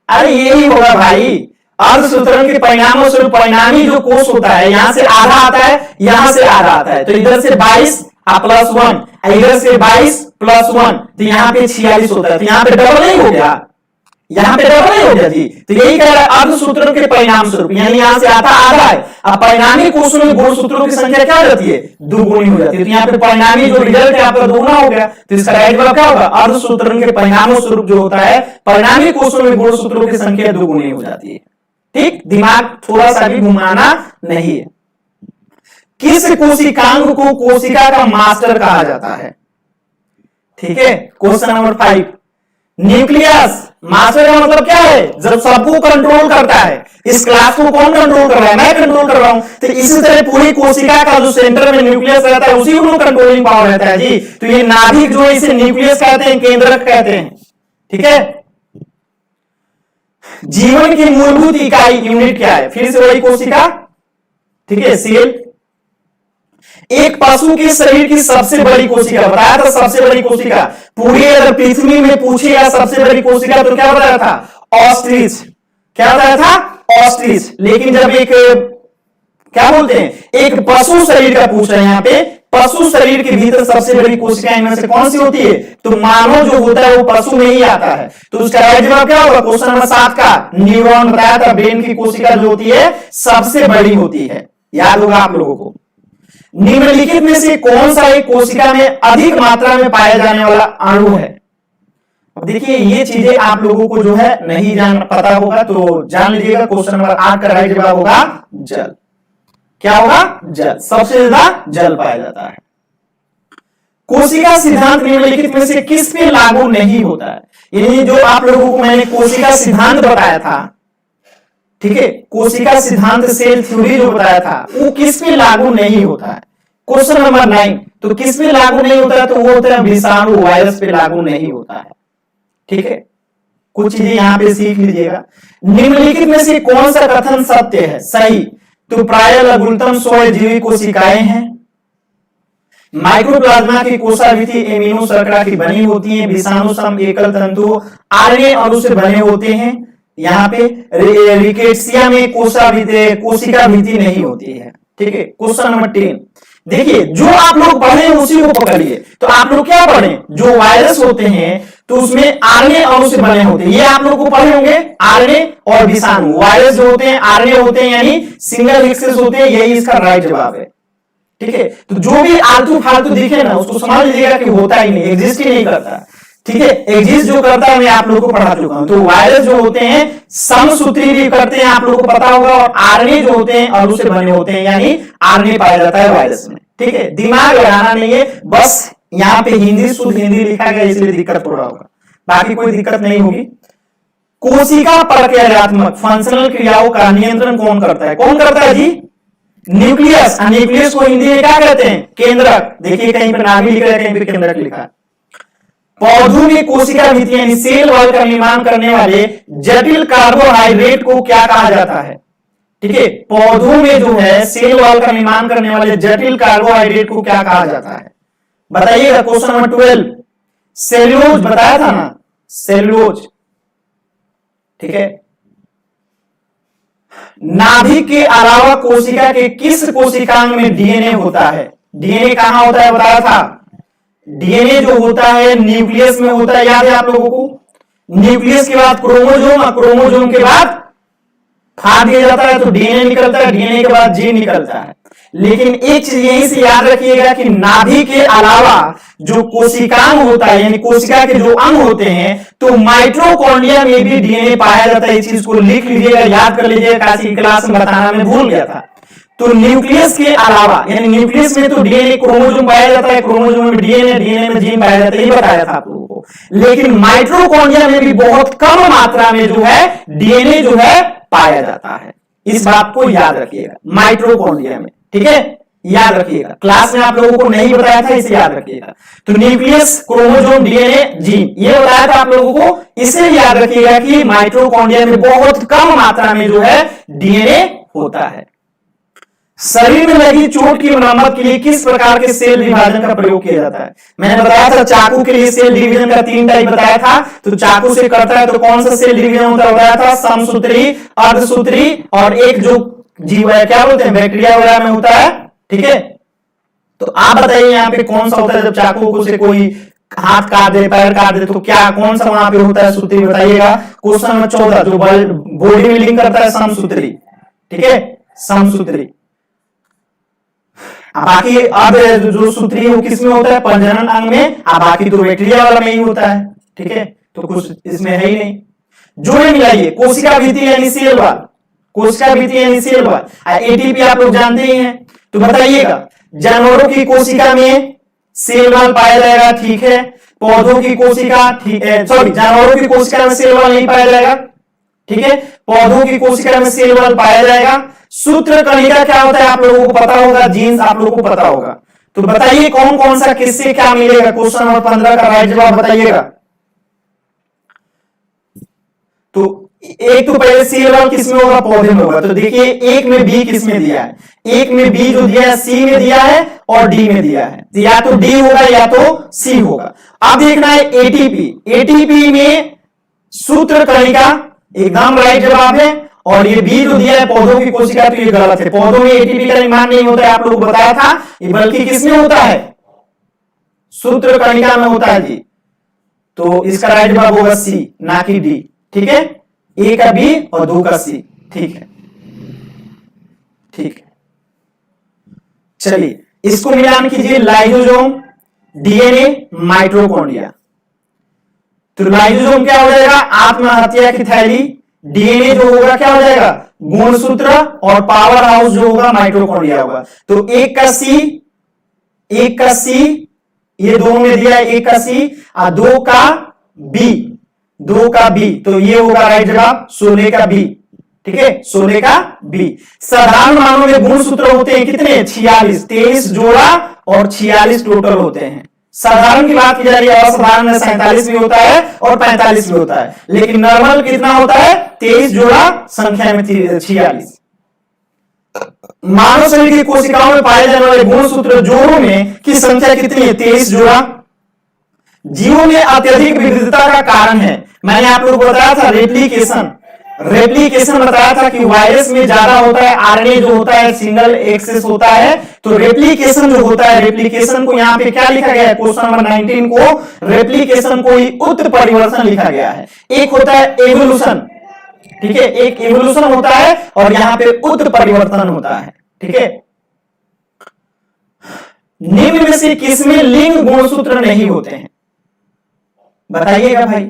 अरे यही होगा भाई। अर्धसूत्रण के परिणामों स्वरूप परिणामी जो कोष होता है, यहां से आधा आता है, यहां से आधा आता है, तो इधर से 22 +1, इधर से 22 +1, तो यहां पे 46 होता है। तो यहां पे डबल नहीं हो गया? यहां पे डबल नहीं हो गया जी? तो यही कह रहा है अर्धसूत्रण के परिणाम स्वरूप, यानी यहां से आता आधा है, अब परिणामी कोषों में गुणसूत्रों की संख्या क्या हो जाती है? दुगुनी हो जाती है। तो यहाँ पे परिणामी जो रिजल्ट है आपका दुगुना हो गया, तो इसका राइट जवाब क्या होगा? अर्धसूत्रण के परिणामों स्वरूप जो होता है परिणामी कोषों में गुणसूत्रों की संख्या दुगुनी हो जाती है। ठीक, दिमाग थोड़ा सा भी घुमाना नहीं है। किस कोशिकांग को कोशिका का मास्टर कहा जाता है? ठीक है, क्वेश्चन नंबर 5, न्यूक्लियस। मास्टर का मतलब क्या है? जब सबको कंट्रोल करता है। इस क्लास को कौन कंट्रोल कर रहा है? मैं कंट्रोल कर रहा हूं। तो इसी तरह पूरी कोशिका का जो सेंटर में न्यूक्लियस रहता है उसी को कंट्रोलिंग पावर रहता है जी। तो ये नाभिक जो है इसे न्यूक्लियस कहते हैं, केंद्रक कहते हैं, ठीक है? जीवन की मूलभूत इकाई यूनिट क्या है? फिर से वही कोशिका, ठीक है, सेल। एक पशु के शरीर की सबसे बड़ी कोशिका बताया था, सबसे बड़ी कोशिका पूरी अगर पृथ्वी में पूछेगा सबसे बड़ी कोशिका तो क्या बताया था? ऑस्ट्रिच। क्या बताया था? ऑस्ट्रिच। लेकिन जब एक क्या बोलते हैं, एक पशु शरीर का पूछ रहे हैं यहाँ पे, पशु शरीर के भीतर सबसे बड़ी कोशिका इनमें से कौन सी होती है? तो मानव जो होता है वो पशु में ही आता है। तो उसका राइट जवाब क्या होगा? क्वेश्चन नंबर 7 का न्यूरॉन बताया था, ब्रेन की कोशिका जो होती है सबसे बड़ी होती है, याद होगा आप लोगों को। निम्नलिखित में से कौन सा एक कोशिका में अधिक मात्रा में पाया जाने वाला अणु है? अब देखिए ये चीजें आप लोगों को जो है नहीं जान पता होगा तो जान लीजिएगा। क्वेश्चन नंबर 8 का राइट जवाब होगा जल। क्या होगा? जल। सबसे ज्यादा जल पाया जाता है। कोशिका सिद्धांत निम्नलिखित में से किस पे लागू नहीं होता है? यानी जो आप लोगों को मैंने कोशिका सिद्धांत बताया था, ठीक है, कोशिका सिद्धांत सेल थ्योरी जो बताया था वो किस पे लागू नहीं होता है? Question number 9। तो किस पे लागू नहीं होता है? तो वो होता है विषाणु वायरस पे लागू नहीं होता है। ठीक है, कुछ चीजें यहां पे सीख लीजिएगा। निम्नलिखित में से कौन सा कथन सत्य है, सही? तो प्राय लघुतम स्वयंजीवी कोशिकाएं हैं। माइक्रोप्लाज्मा की कोशाभिति एमिनो शर्करा की बनी होती है। विषाणु सम एकल तंतु आरएनए अणु से बने होते हैं। यहाँ पे रिकेट्सिया में कोशिका भीति नहीं होती है। ठीक है, क्वेश्चन नंबर 10 देखिए, जो आप लोग पढ़े उसी को पकड़िए। तो आप लोग क्या पढ़े? जो वायरस होते हैं तो उसमें आरएनए अणु से बने होते हैं, ये आप लोग को पढ़े होंगे। आरएनए और विषाणु, वायरस जो होते हैं आरएनए होते हैं यानी सिंगल एक्सेस होते हैं, यही इसका राइट जवाब है। ठीक है, तो जो भी आलतू फालतू दिखे ना उसको समझ लीजिएगा कि होता ही नहीं, एग्जिस्ट ही नहीं करता। ठीक है, एग्जिस्ट जो करता है मैं आप लोगों को पढ़ा चुका हूं। तो वायरस जो होते हैं समसूत्री भी करते हैं, आप लोगों को पता होगा, और आरएनए जो होते हैं अणु से बने होते हैं यानी आरएनए पाया जाता है वायरस में। ठीक है, दिमाग लगाना नहीं है, बस यहाँ पे हिंदी शुद्ध हिंदी लिखा गया इसलिए दिक्कत थोड़ा होगा, बाकी कोई दिक्कत नहीं होगी। कोशिका प्रक्रियात्मक फंक्शनल क्रियाओं का नियंत्रण कौन करता है? कौन करता है जी? न्यूक्लियस। न्यूक्लियस को हिंदी में क्या कहते हैं? केंद्रक। देखिए कहीं पर नाभि लिखा है, कहीं पर केंद्रक लिखा है। पौधों में कोशिका भित्ति यानी सेल वॉल का निर्माण करने वाले जटिल कार्बोहाइड्रेट को क्या कहा जाता है? ठीक है, पौधों में जो है सेल वॉल का निर्माण करने वाले जटिल कार्बोहाइड्रेट को क्या कहा जाता है? बताइएगा। क्वेश्चन नंबर 12 सेल्यूलोज बताया था ना, सेल्यूलोज। ठीक है, नाभिक के अलावा कोशिका के किस कोशिकांग में डीएनए होता है? डीएनए कहां होता है बताया था? डीएनए जो होता है न्यूक्लियस में होता है, याद है आप लोगों को? न्यूक्लियस के बाद क्रोमोजोम, क्रोमोजोम के बाद फाड़ दिया जाता है तो डीएनए निकलता है, डीएनए के बाद जीन निकलता है। लेकिन एक चीज यहीं से याद रखिएगा कि नाभि के अलावा जो कोशिकांग होता है यानी कोशिका के जो अंग होते हैं तो माइटोकॉन्ड्रिया में भी डीएनए पाया जाता है। इस चीज को लिख लीजिएगा, याद कर लीजिएगा, काशी क्लास में बताना मैं भूल गया था। तो न्यूक्लियस के अलावा यानी न्यूक्लियस में तो डीएनए क्रोमोजोम पाया जाता है, क्रोमोजोम में डीएनए, डीएनए में जीन पाया जाता है, ये बताया था आप लोगों को। लेकिन माइटोकॉन्ड्रिया में भी बहुत कम मात्रा में जो है डीएनए जो है पाया जाता है। इस बात को याद रखिएगा, माइटोकॉन्ड्रिया में। ठीक है, याद रखिएगा, क्लास में आप लोगों को नहीं बताया था, इसे याद रखिएगा। तो न्यूक्लियस, क्रोमोजोम, डीएनए, जीन, ये बताया था आप लोगों को, इसे याद रखिएगा कि माइटोकॉन्ड्रिया में बहुत कम मात्रा में जो है डीएनए होता है। शरीर में लगी चोट की मरम्मत के लिए किस प्रकार के सेल विभाजन का प्रयोग किया जाता है? मैंने बताया था चाकू के लिए सेल डिवीजन का 3 टाइप बताया था। तो चाकू से करता है तो कौन सा सेल डिवीजन होता है बताया था? समसूत्री, अर्धसूत्री, और एक जो जीव है क्या बोलते हैं बैक्टीरिया वगैरह में होता है। ठीक है, तो आप बताइए यहाँ पे कौन सा होता है जब चाकू से कोई हाथ काट दे, पैर काट दे, तो क्या कौन सा वहां पे होता है सूत्री? बताइएगा। क्वेश्चन नंबर 14 जो बॉडी में लिंक करता है समसूत्री। ठीक है, समसूत्री। बाकी अब जो सूत्री है वो किसमें होता है? प्रजनन अंग में, बाकी तो बैक्टीरिया वाला में ही होता है। ठीक है, तो कुछ इसमें है ही नहीं। जोड़े मिलाइए, कोशिका भित्ति यानी सेल वॉल, कोशिका भित्ति यानी सेल वॉल, एटीपी आप लोग जानते ही हैं। तो बताइएगा, जानवरों की कोशिका में सेल वॉल पाया जाएगा, ठीक है। पौधों की कोशिका, ठीक है, सॉरी, जानवरों की कोशिका में सेल वॉल नहीं पाया जाएगा, ठीक है। पौधों की कोशिका में सेल वॉल पाया जाएगा। सूत्र कणिका क्या होता है आप लोगों को पता होगा, जीन्स आप लोगों को पता होगा। तो बताइए कौन कौन सा किससे क्या मिलेगा? क्वेश्चन नंबर 15 का राइट जवाब बताइएगा। तो एक तो पहले सेल वाल किस में होगा, पौधे में होगा। तो देखिए एक में बी किस में दिया है, एक में बी जो दिया है सी में दिया है और डी में दिया है, तो या तो डी होगा या तो सी होगा। अब देखना है एटीपी, एटीपी में सूत्र कणिका एकदम राइट जवाब है, और ये बी जो दिया है पौधों की कोशिका, तो ये गलत है। पौधों में एटीपी का निर्माण नहीं होता है, आप लोगों को बताया था, बल्कि किसमें होता है, सूत्र कणिका में होता है जी। तो इसका राइट जवाब होगा सी, ना कि डी। ठीक है, ए का बी और 2 का सी। ठीक है, ठीक है, चलिए इसको मिलान कीजिए, लाइसोसोम, डीएनए, माइटोकॉन्ड्रिया। तो लाइसोसोम क्या हो जाएगा, आत्महत्या की थैली, डीएनए जो होगा क्या हो जाएगा, गुणसूत्र, और पावर हाउस जो होगा माइटोकॉन्ड्रिया होगा। तो एक का सी, एक का सी, ये दोनों में दिया है, एक का सी और 2 का बी, 2 का बी, तो ये होगा राइट जवाब 16 का बी। ठीक है, 16 का बी। साधारण मानों में गुणसूत्र होते हैं कितने, 46, 23 जोड़ा और 46 टोटल होते हैं। साधारण की बात की जा रही है, असाधारण में 47 भी होता है और 45 भी होता है, लेकिन नॉर्मल कितना होता है, 23 जोड़ा, संख्या में 46। मानव शरीर की कोशिकाओं में पाए जाने वाले गुणसूत्र जोड़ों में की संख्या कितनी है, 23 जोड़ा। जीवों में अत्यधिक विविधता का कारण है, मैंने आप लोगों को बताया था रेप्लिकेशन, रेप्लिकेशन बताया था कि वायरस में ज्यादा होता है, आरएनए जो होता है सिंगल एक्सेस होता है, तो रेप्लिकेशन जो होता है, रेप्लिकेशन को यहाँ पे क्या लिखा गया है, क्वेश्चन नंबर 19 को रेप्लिकेशन को ही उत्परिवर्तन लिखा गया है। एक होता है एवोल्यूशन, ठीक है, एक एवोल्यूशन होता है और यहाँ पे उत्परिवर्तन होता है। ठीक है, निम्न में से किसमें लिंग गुणसूत्र नहीं होते हैं, बताइएगा भाई।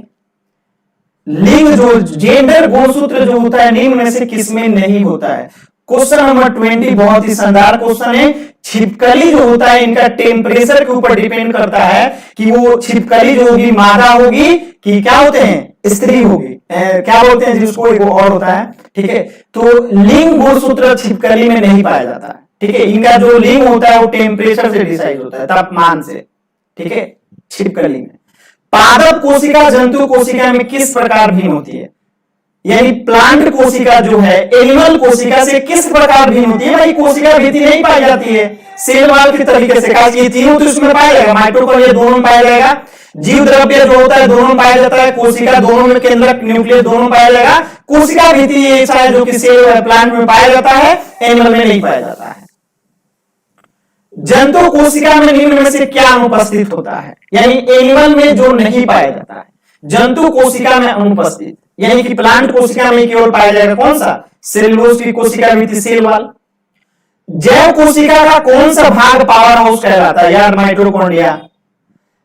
लिंग जो जेंडर गुणसूत्र जो होता है निम्न में से किसमें नहीं होता है। क्वेश्चन नंबर 20 बहुत ही शानदार क्वेश्चन है। छिपकली जो होता है इनका टेम्परेचर के ऊपर डिपेंड करता है कि वो छिपकली जो होगी मादा होगी कि क्या होते हैं, स्त्री होगी, क्या बोलते हैं जिसको, एक और होता है। ठीक है, तो लिंग गुणसूत्र छिपकली में नहीं पाया जाता है। ठीक है, इनका जो लिंग होता है वो टेम्परेचर से डिसाइड होता है, तापमान से। ठीक है, छिपकली में। पादप कोशिका जंतु कोशिका में किस प्रकार भिन्न होती है, यानी प्लांट कोशिका जो है एनिमल कोशिका से किस प्रकार भिन्न होती है। भाई कोशिका भीति नहीं पाई जाती है, सेल वाल के तरीके से, खास ये तीनों तो इसमें पाया जाएगा, माइटोकॉन्ड्रिया दोनों में पाया जाएगा, जीव द्रव्य जो होता है दोनों में पाया जाता है, कोशिका दोनों में, केंद्रक न्यूक्लियस दोनों में पाया जाएगा। कोशिका भीति ऐसा है जो कि सेल प्लांट में पाया जाता है, एनिमल में नहीं पाया जाता है। जंतु कोशिका में निम्न में से क्या अनुपस्थित होता है, यानी एनिमल में जो नहीं पाया जाता है, जंतु कोशिका में अनुपस्थित, यानी कि प्लांट कोशिका में केवल पाया जाएगा कौन सा, सेलुलोज की कोशिका में सेल वाल। जैव कोशिका का कौन सा भाग पावर हाउस कहलाता है यार, माइटोकॉन्ड्रिया।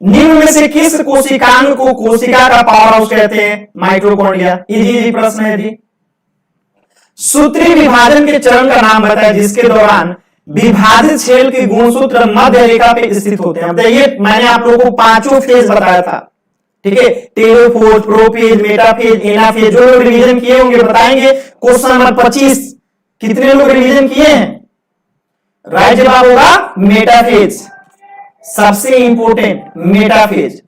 निम्न में से किस कोशिकांग को कोशिका का पावर हाउस कहते हैं, माइटोकॉन्ड्रिया। इजी प्रश्न है जी। सूत्री विभाजन के चरण का नाम बताया जिसके दौरान विभाजित सेल के गुणसूत्र मध्य रेखा पे स्थित होते हैं। बताइए, मैंने आप लोगों को 5 फेज बताया था। ठीक है, टेलोफेज, प्रोफेज, मेटाफेज, एनाफेज, जो लोग रिवीजन किए होंगे बताएंगे। क्वेश्चन नंबर 25 कितने लोग रिवीजन किए हैं, राइट जवाब होगा मेटाफेज, सबसे इंपोर्टेंट मेटाफेज।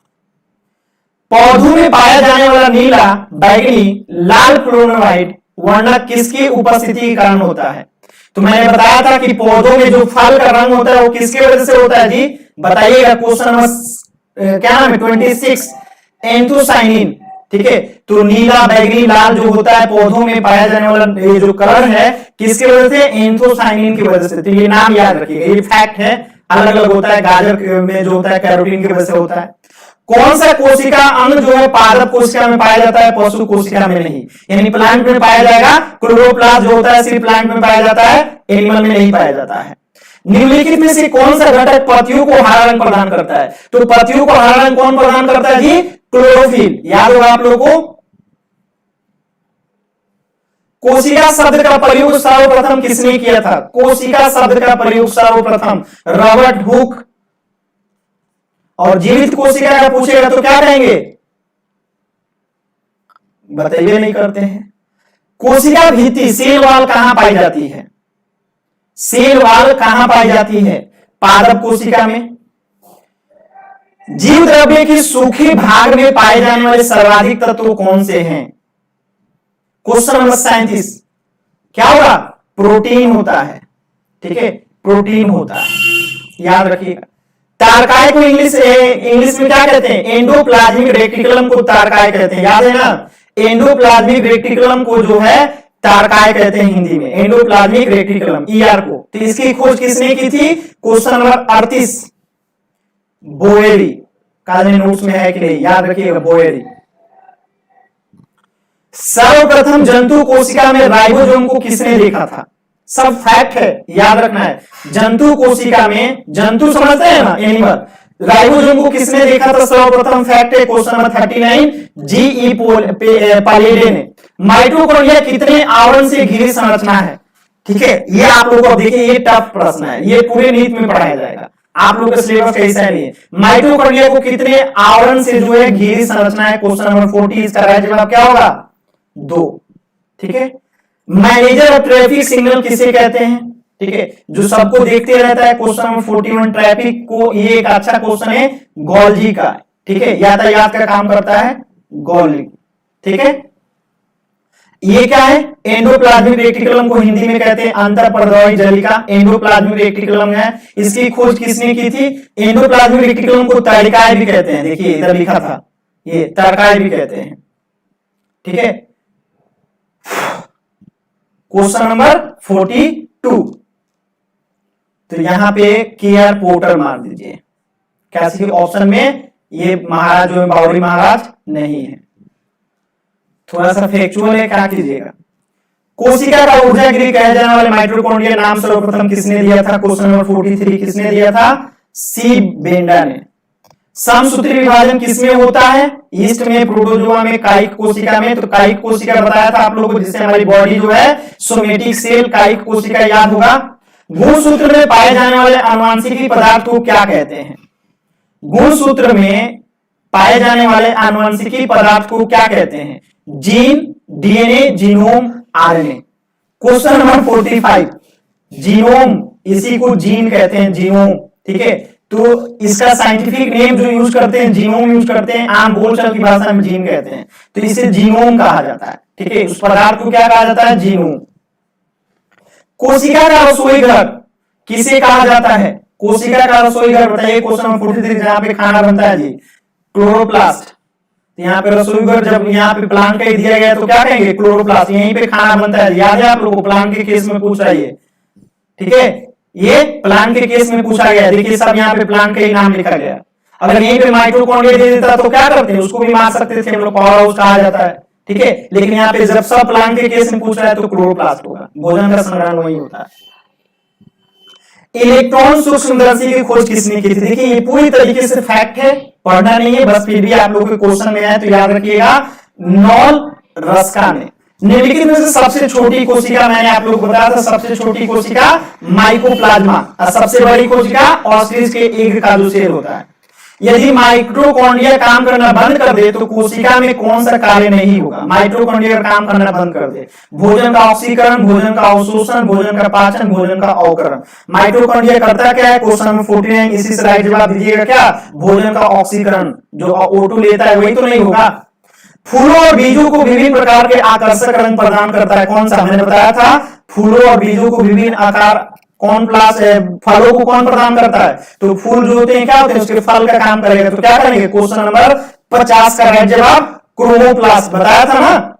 पौधों में पाया जाने वाला नीला, बैगनी, लाल फ्लोरोनाइट वर्णक किसकी उपस्थिति के कारण होता है। तो मैंने बताया था कि पौधों में जो फल का रंग होता है वो किसकी वजह से होता है जी, बताइएगा। क्वेश्चन नंबर क्या नाम है 26, एंथोसाइनिन। ठीक है, तो नीला, बैगनी, लाल जो होता है पौधों में पाया जाने वाला ये जो कलर है किसकी वजह से, एंथोसाइनिन की वजह से। तो ये नाम याद रखिएगा, ये फैक्ट है, अलग अलग होता है। गाजर में जो होता है कैरोटीन की वजह से होता है। कौन सा कोशिका अंग जो है पादप कोशिका में पाया जाता है, पशु कोशिका में नहीं, यानी प्लांट में पाया जाएगा। क्लोरोप्लास्ट जो होता है सिर्फ प्लांट में पाया जाता है, एनिमल में नहीं पाया जाता है। निम्नलिखित में से कौन सा घटक पत्तियों को हरा रंग प्रदान करता है, तो पत्तियों को हरा रंग कौन प्रदान करता है जी, क्लोरोफिल। याद होगा आप लोगों को। कोशिका शब्द का प्रयोग सर्वप्रथम किसने किया था, कोशिका शब्द का प्रयोग सर्वप्रथम रॉबर्ट हुक। और जीवित कोशिका का पूछेगा तो क्या कहेंगे, बताइए, नहीं करते हैं। कोशिका भित्ति, सेल वाल कहां पाई जाती है, सेल वाल कहां पाई जाती है, पादप कोशिका में। जीव द्रव्य के सूखे भाग में पाए जाने वाले सर्वाधिक तत्व कौन से हैं, क्वेश्चन नंबर 37 क्या होगा? प्रोटीन होता है, ठीक है, प्रोटीन होता है, याद रखिएगा। तारकाय को इंग्लिश में क्या कहते हैं? एंडोप्लाज्मिक रेटिकुलम को तारकाय कहते हैं, याद है ना? एंडोप्लाज्मिक रेटिकुलम को जो है तारकाय कहते हैं हिंदी में, एंडोप्लाज्मिक रेटिकुलम, ईआर को। तो इसकी खोज किसने की थी? क्वेश्चन नंबर 38 बोएरी, काले नोट्स में है कि नहीं, याद रखिएगा, बोएरी। सर्वप्रथम जंतु कोशिका में राइबोसोम को किसने देखा था? सब फैक्ट है, याद रखना है। जंतु कोशिका में, जंतु समझते हैं ना, एनिमल, राइबोसोम को किसने देखा था? सर्वप्रथम फैक्ट है क्वेश्चन नंबर 39 जी.ई. पालेडे ने। माइटोकॉन्ड्रिया कितने आवरण से घिरी संरचना है? ठीक है, ये आप लोगों को देखिए, ये टफ प्रश्न है, ये पूरे नीट में पढ़ाया जाएगा, आप लोगों का सिलेबस कैसा नहीं है। माइटोकॉन्ड्रिया को कितने आवरण से जो है घिरी संरचना है? क्वेश्चन नंबर 40, इसका राइट जवाब क्या होगा? 2, ठीक है। मैनेजर ऑफ ट्रैफिक सिग्नल किसे कहते हैं? ठीक है, जो सबको देखते रहता है, क्वेश्चन नंबर 41 ट्रैफिक को, ये एक अच्छा क्वेश्चन है, गोल्जी का, ठीक है, यातायात का काम करता है गोल्जी, ठीक है। ये क्या है? एंडोप्लाज्मिक रेटिकुलम को हिंदी में कहते हैं अंतःपरद्रवी जलिका, एंडोप्लाज्मिक रेटिकुलम है। इसकी खोज किसने की थी? एंडोप्लाज्मिक रेटिकुलम को तारिकाय भी कहते हैं, देखिए इधर लिखा था, ये तारिकाय भी कहते हैं, ठीक है। क्वेश्चन नंबर 42, तो यहां पे केआर पोर्टर मार दीजिए, कैसे ऑप्शन में ये महाराज जो है बावरी महाराज नहीं है, थोड़ा सा फैक्चुअल है, क्या कीजिएगा। कोशिका का ऊर्जा गृह कहे जाने वाले माइटोकॉन्ड्रिया नाम सर्वप्रथम किसने दिया था? क्वेश्चन नंबर 43 किसने दिया था? सी बेंडा ने। समसूत्री विभाजन किसमें होता है? ईस्ट में, प्रोटोजोआ में, कायिक कोशिका में। तो कायिक कोशिका बताया था आप लोगों को, जिससे हमारी बॉडी जो है सोमेटिक सेल, कायिक कोशिका, याद होगा। गुणसूत्र में पाए जाने वाले आनुवंशिक पदार्थ को क्या कहते हैं? गुणसूत्र में पाए जाने वाले आनुवंशिकी पदार्थ को क्या कहते हैं? Gene, DNA, genome, RNA. Question number 45 genome, इसी को जीन कहते हैं, जीनोम, ठीक है। तो इसका साइंटिफिक नेम जो यूज करते हैं जीनोम यूज करते हैं, आम बोलचाल की भाषा में जीन कहते हैं, तो इसे जीनोम कहा जाता है, ठीक है। उस पदार्थ को क्या कहा जाता है? जीनोम। कोशिका का रसोई घर किसे कहा जाता है? कोशिका का रसोई घर बताइए, क्वेश्चन नंबर 43, जहां पे खाना बनता है जी, क्लोरोप्लास्ट। यहाँ पे रसोई घर जब यहाँ पे प्लांट का ही दिया गया तो क्या कहेंगे? क्लोरोप्लास्ट, यहीं पे खाना बनता है, याद है आप लोगों को, प्लांट के केस में पूछा ये, ठीक है, ये प्लांट के केस में पूछा गया। देखिए सब यहाँ पे प्लांट का ही नाम लिखा गया। अगर यहीं पे माइटोकॉन्ड्रिया दे देता तो क्या करते हैं? उसको भी मार सकते थे हम लोग, पावर हाउस कहा जाता है, ठीक है। लेकिन यहाँ पे जब सब प्लांट के केस में पूछ रहा है तो क्लोरोप्लास्ट होगा, भोजन का संग्रहण वही होता है। इलेक्ट्रॉन सूक्ष्मदर्शी की खोज किसने की थी? देखिए ये पूरी तरीके से फैक्ट है, पढ़ना नहीं है, बस फिर भी आप लोगों के क्वेश्चन में आए तो याद रखिएगा, नॉल रस्का ने। निम्नलिखित में से सबसे छोटी कोशिका, मैंने आप लोग को बताया था, सबसे छोटी कोशिका माइकोप्लाज्मा, और सबसे बड़ी कोशिका ऑस्ट्रिच के एग का जो सेल होता है। यदि माइटोकॉन्ड्रिया काम करना बंद कर दे तो कोशिका में कौन सा कार्य नहीं होगा? माइटोकॉन्ड्रिया काम करना बंद कर दे, भोजन का ऑक्सीकरण, भोजन का अवशोषण, भोजन का पाचन, भोजन का अवकरण। माइटोकॉन्ड्रिया करता क्या है? क्वेश्चन नंबर 49, इसी से राइट जवाब दीजिएगा, क्या? भोजन का ऑक्सीकरण, जो O2 लेता है वही तो नहीं होगा। फूलों और बीजों को विभिन्न प्रकार के आकर्षक रंग प्रदान करता है, कौन सा? मैंने बताया था, फूलों और बीजों को विभिन्न आकार, कौन प्लस फलों को कौन प्रदान करता है? तो फूल जो होते हैं क्या होते हैं? उसके फल का काम करेगा, तो क्या करेंगे? क्वेश्चन नंबर 50 का राइट जवाब क्रोमोप्लास्ट, बताया था ना,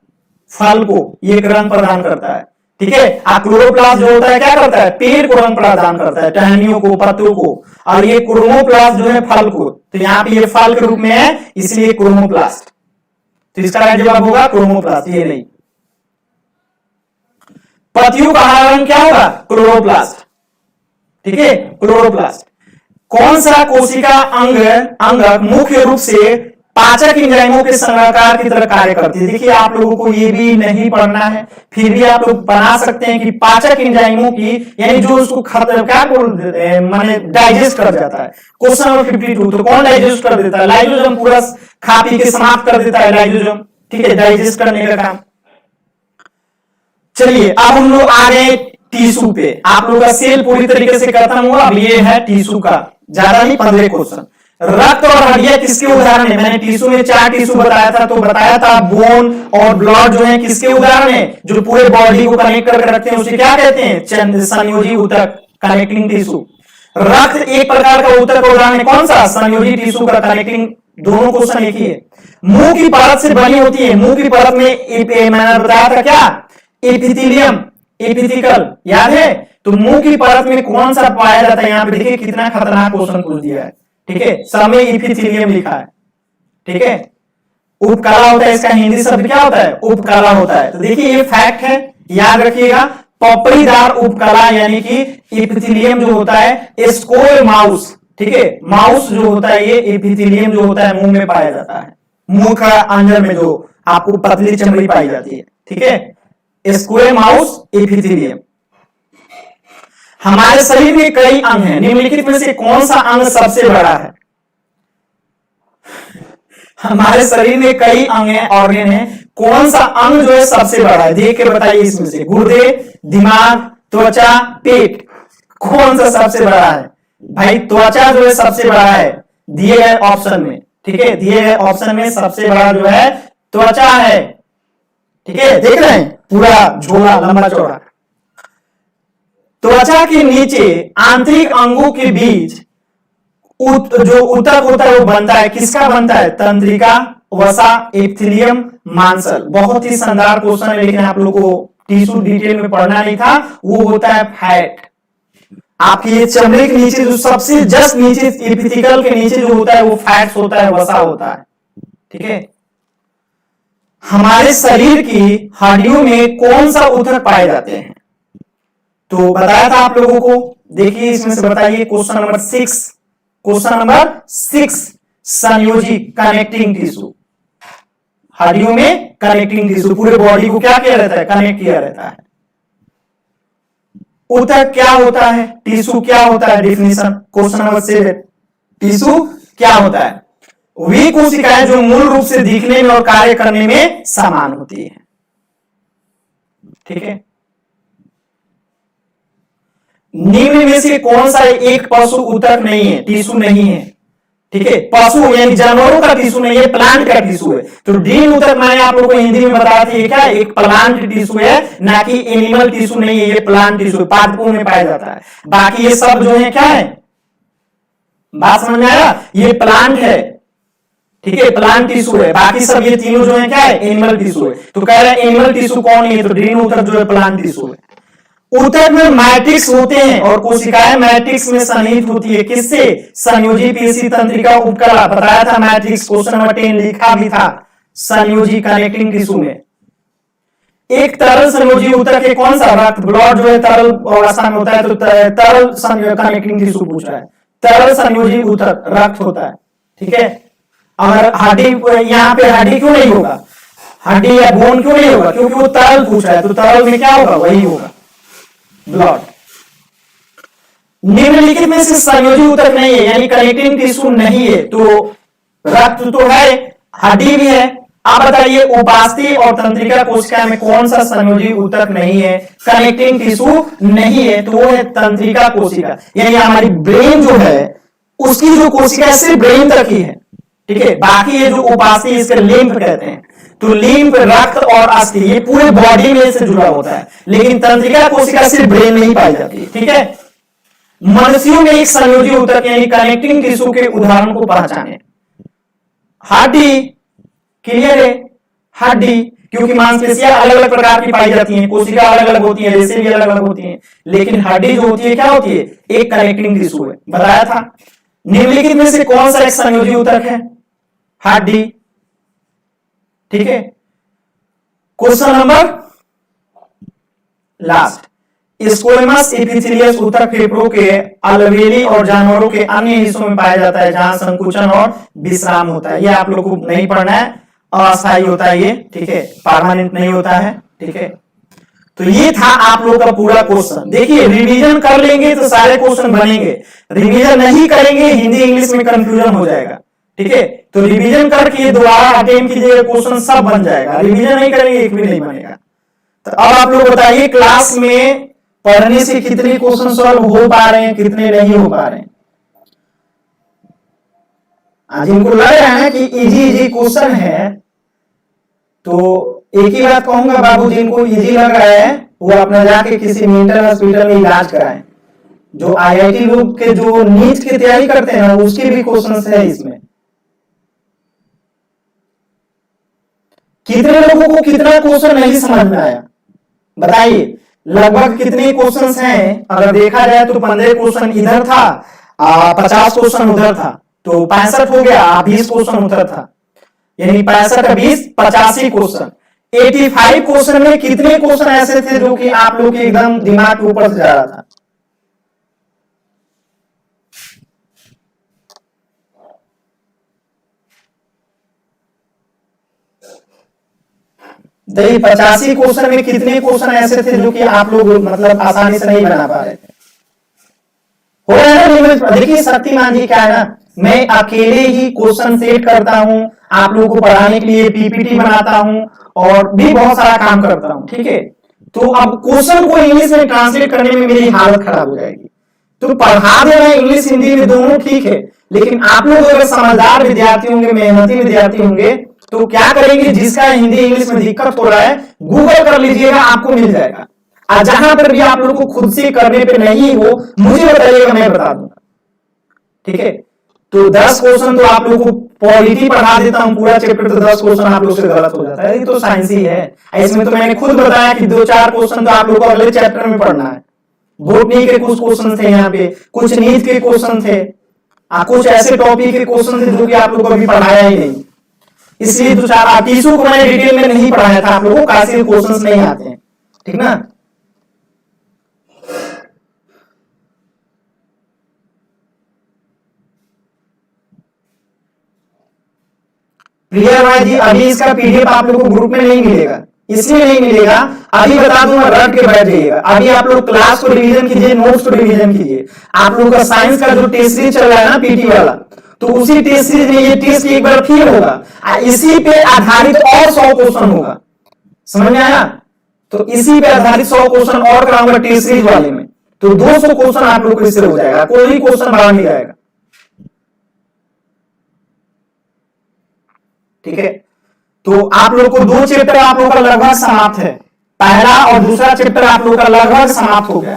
फल को ये एक रंग प्रदान करता है, ठीक है। क्लोरोप्लास्ट जो होता है क्या करता है? पेड़ को रंग प्रदान करता है, टहनियों को, पत्तों को, और ये क्रोमोप्लास्ट जो है फल को। तो यहाँ पे ये फल के रूप में है, इसलिए क्रोमोप्लास्ट, तो इसका राइट जवाब होगा क्रोमोप्लास्ट, ये नहीं। पत्तियों का हरा रंग क्या होगा? क्लोरोप्लास्ट, ठीक है, क्लोरोप्लास्ट। कौन सा कोशिका अंगक मुख्य रूप से पाचक एंजाइमों के संग्रहकार की तरह कार्य करती है? देखिए आप लोगों को ये भी नहीं पढ़ना है, फिर भी आप लोग बना सकते हैं कि पाचक एंजाइमों की, यानी जो उसको क्या बोलते हैं, माने डाइजेस्ट कर जाता है। क्वेश्चन नंबर 52, तो कौन डाइजेस्ट कर देता है? लाइसोसोम पूरा खा पी के समाप्त कर देता है लाइसोसोम, ठीक है, डाइजेस्ट करने का काम। चलिए अब हम लोग आ गए टिश्यू पे। आप लोग का सेल पूरी तरीके से खत्म हुआ, अब ये है टिश्यू का, ज्यादा नहीं, 15 क्वेश्चन। रक्त और हड्डियां किसके उदाहरण है? मैंने टिश्यू में 4 टिश्यू बताया था, तो बताया था बोन और ब्लड जो है किसके उदाहरण है? जो पूरे बॉडी को कनेक्ट करके रखते हैं उसे क्या कहते हैं? संयोजी ऊतक, कनेक्टिंग टिश्यू। रक्त एक प्रकार का ऊतक का उदाहरण है, कौन सा? संयोजी टिश्यू का कनेक्टिंग। दोनों क्वेश्चन एक ही है। मुंह की परत से बनी होती है, मुंह की परत में मैंने बताया था क्या? एपिथेलियम, एपिथिकल, याद है? तो मुंह की परत में कौन सा पाया जाता है? यहां पे देखिए कितना खतरनाक क्वेश्चन पूछ दिया है, ठीक है? समय एपिथेलियम लिखा है, ठीक है? उपकला होता है, इसका हिंदी शब्द क्या होता है? उपकला होता है। तो देखिए ये फैक्ट है, याद रखिएगा। पपड़ीदार उपकला यानी कि एपिथेलियम जो होता है स्क्वैर माउस, ठीक है? माउस जो होता है ये एपिथेलियम जो होता है मुंह में पाया जाता है, मुंह का अंदर में जो आपको पतली चमड़ी पाई जाती है, ठीक है? Square mouse epithelium. हमारे शरीर में कई अंग हैं, निम्नलिखित में से कौन सा अंग सबसे बड़ा है? हमारे शरीर में कई अंग हैं, ऑर्गन है, कौन सा अंग जो है सबसे बड़ा है? देख के बताइए इसमें से। गुर्दे, दिमाग, त्वचा, पेट, कौन सा सबसे बड़ा है? भाई त्वचा जो है सबसे बड़ा है, दिए गए ऑप्शन में, ठीक है? दिए गए ऑप्शन में सबसे बड़ा जो है त्वचा है, ठीक है? देख रहे हैं पूरा झोला लंबा चौड़ा। त्वचा के नीचे आंतरिक अंगों के बीच जो ऊतक होता है वो बनता है, किसका बनता है? तंत्रिका, वसा, एपिथेलियम, मांसल। बहुत ही शानदार क्वेश्चन है, लेकिन आप लोगों को टिश्यू डिटेल में पढ़ना नहीं था। वो होता है फैट। आपकी ये चमड़े के नीचे जो सबसे जस्ट नीचे एपिथिकल के नीचे जो होता है वो फैट्स होता है, वसा होता है, ठीक है? हमारे शरीर की हड्डियों में कौन सा ऊतक पाए जाते हैं? तो बताया था आप लोगों को, देखिए इसमें से बताइए। क्वेश्चन नंबर 6, क्वेश्चन नंबर 6, संयोजी कनेक्टिंग टिश्यू। हड्डियों में कनेक्टिंग टिश्यू पूरे बॉडी को क्या किया रहता है? कनेक्ट किया रहता है। ऊतक क्या होता है? टिश्यू क्या होता है? डेफिनेशन क्वेश्चन नंबर 7, टिश्यू क्या होता है? वे कोशिकाएं जो मूल रूप से दिखने में और कार्य करने में समान होती है, ठीक है? निम्न में से कौन सा एक पशु ऊतक नहीं है, टिश्यू नहीं है, ठीक है? पशु यानी जानवरों का टिश्यू नहीं है, प्लांट का टिश्यू है। तो ड्रीम ऊतक मैंने आप लोगों को हिंदी में बताया था, ये क्या है? एक प्लांट टिश्यू है, ना कि एनिमल टिश्यू नहीं है, ये प्लांट टिश्यू पादपों में पाया जाता है। बाकी ये सब जो है क्या है? बात समझ में आया? ये प्लांट है, ठीक है? प्लांट टिश्यू है। बाकी सब ये तीनों जो है क्या है? एनिमल टिश्यू है। तो कह रहे हैं एनिमल टिश्यू कौन है? तो ड्रीम ऊतक जो है प्लांट टिश्यू है। ऊतक में मैट्रिक्स होते हैं और कोशिकाएं मैट्रिक्स में सन्निहित होती है, किससे? संयोजी पेशी तंत्रिका उपकला। बताया था मैट्रिक्स, क्वेश्चन नंबर 10 लिखा भी था, संयोजी कनेक्टिंग टिश्यू में। एक तरल संयोजी ऊतक है, कौन सा? रक्त, ब्लड जो है तरल अवस्था में होता है, तो तरल कनेक्टिंग टिश्यू पूछ रहा है। तरल संयोजी ऊतक रक्त होता है, ठीक है? अगर हड्डी, यहाँ पे हड्डी क्यों नहीं होगा? हड्डी या बोन क्यों नहीं होगा? क्योंकि वो तरल पूछ रहा है, तो तरल में क्या होगा? वही होगा, ब्लड। निम्नलिखित में से संयोजी ऊतक नहीं है, यानी कनेक्टिंग टिश्यू नहीं है। तो रक्त तो है, हड्डी भी है। आप बताइए उपास्थि और तंत्रिका कोशिका में कौन सा संयोजी ऊतक नहीं है, कनेक्टिंग टिश्यू नहीं है? तो वो है तंत्रिका कोशिका। यानी हमारी ब्रेन जो है उसकी जो कोशिका सिर्फ ब्रेन तक ही है, ठीक है? बाकी ये जो उपास्थि इसके लिम्फ कहते हैं। तो लिम्फ, रक्त और अस्थि ये पूरे बॉडी में से जुड़ा होता है, लेकिन तंत्रिका कोशिका सिर्फ ब्रेन में ही पाई जाती है, ठीक है? मनुष्यों में एक संयोजी ऊतक यानी कनेक्टिंग टिश्यू के उदाहरण को पहचाने। हड्डी, क्लियर है? हड्डी, क्योंकि मांसपेशियां अलग अलग प्रकार की पाई जाती हैं, कोशिका अलग अलग होती है, रेशे भी अलग अलग होती हैं, लेकिन हड्डी जो होती है क्या होती है? एक कनेक्टिंग टिश्यू है, बताया था। निम्नलिखित में से कौन सा एक संयोजी ऊतक है? हड्डी, ठीक है? क्वेश्चन नंबर लास्ट, स्क्वैमस एपिथेलियस ऊतक फेफड़ों के अलवेली और जानवरों के अन्य हिस्सों में पाया जाता है, जहां संकुचन और विश्राम होता है। ये आप लोगों को नहीं पढ़ना है, अस्थायी होता है ये, ठीक है? परमानेंट नहीं होता है, ठीक है? तो ये था आप लोगों का पूरा क्वेश्चन। देखिए रिवीजन कर लेंगे तो सारे क्वेश्चन बनेंगे, रिवीजन नहीं करेंगे हिंदी इंग्लिश में कंफ्यूजन हो जाएगा, ठीक है? तो रिवीजन करके दोबारा अटेम्प्ट कीजिएगा, क्वेश्चन सब बन जाएगा। रिवीजन नहीं करेंगे एक भी नहीं बनेगा। तो अब आप लोग बताइए क्लास में पढ़ने से कितने क्वेश्चन सॉल्व हो पा रहे हैं, कितने नहीं हो पा रहे हैं? आज इनको लग रहा है ना कि इजी इजी क्वेश्चन है, तो एक ही बात कहूंगा बाबू, जिनको इजी लग रहा है वो अपना जाके किसी मेंटल हॉस्पिटल में इलाज कराएं। जो आईआईटी लोग के जो नीट की तैयारी करते हैं ना, उसके भी क्वेश्चंस है इसमें। कितने लोगों को कितना क्वेश्चन नहीं समझ में आया बताइए? लगभग कितने क्वेश्चंस हैं? अगर देखा जाए तो 15 क्वेश्चन इधर था, 50 क्वेश्चन उधर था, तो 65 हो गया, 20 क्वेश्चन उधर था, यानी 65 20 85 क्वेश्चन। 85 क्वेश्चन में कितने क्वेश्चन ऐसे थे जो कि आप लोग के एकदम दिमाग के ऊपर से जा रहा था? देखिए 85 क्वेश्चन में कितने क्वेश्चन ऐसे थे जो कि आप लोग मतलब आसानी से नहीं बना पा रहे थे? हो रहा है ना? देखिए शक्तिमान जी क्या है ना, मैं अकेले ही क्वेश्चन सेट करता हूं, आप लोगों को पढ़ाने के लिए पीपीटी बनाता हूं और भी बहुत सारा काम करता हूं, ठीक है? तो अब क्वेश्चन को इंग्लिश में ट्रांसलेट करने में मेरी हालत खराब हो जाएगी। तो पढ़ा दे रहे इंग्लिश हिंदी में दोनों ठीक है, लेकिन आप लोग अगर समझदार विद्यार्थी होंगे, मेहनती विद्यार्थी होंगे, तो क्या करेंगे? जिसका हिंदी इंग्लिश में दिक्कत हो रहा है गूगल कर लीजिएगा, आपको मिल जाएगा। और जहां पर भी आप लोग को खुद से करने पे नहीं हो, मुझे बताइएगा, मैं बता दूंगा, ठीक है? तो 10 क्वेश्चन तो आप लोग को पॉलिटी पढ़ा देता हूं पूरा चैप्टर, तो 10 क्वेश्चन आप लोग से गलत हो जाता है। ये तो साइंस ही है। इसमें तो मैंने खुद बताया कि 2-4 क्वेश्चन तो आप लोग को अगले चैप्टर में पढ़ना है। बोटनी के कुछ क्वेश्चन थे यहाँ पे, कुछ नीट के क्वेश्चन थे, कुछ ऐसे टॉपिक के क्वेश्चन थे जो कि आप लोग को अभी पढ़ाया ही नहीं, इसलिए 2-4 टीसू को मैंने डिटेल में नहीं पढ़ाया था। आप लोगों को काफी क्वेश्चन नहीं आते हैं, ठीक ना? प्रिया भाई जी, अभी इसका पीडीएफ आप लोगों को ग्रुप में नहीं मिलेगा, इसलिए नहीं मिलेगा, अभी बता दूंगा, रट के बैठ जाइएगा। अभी आप लोग क्लास को रिवीजन कीजिए, नोट्स को रिवीजन कीजिए। आप लोगों का साइंस का जो टेस्ट सीरीज चल रहा है ना पीटी वाला, तो उसी टेस्ट सीरीज में ये टेस्ट एक बार फिर होगा, इसी पे आधारित और 100 क्वेश्चन होगा, समझ में आया? तो इसी पे आधारित 100 क्वेश्चन और कराऊंगा टेस्ट सीरीज वाले में, तो 200 क्वेश्चन आप लोग को इससे हो जाएगा, कोई क्वेश्चन बाहर नहीं जाएगा, ठीक है? तो आप लोग को 2 चैप्टर आप लोग का लगभग समाप्त है, पहला और दूसरा चैप्टर आप लोग का लगभग समाप्त हो गया।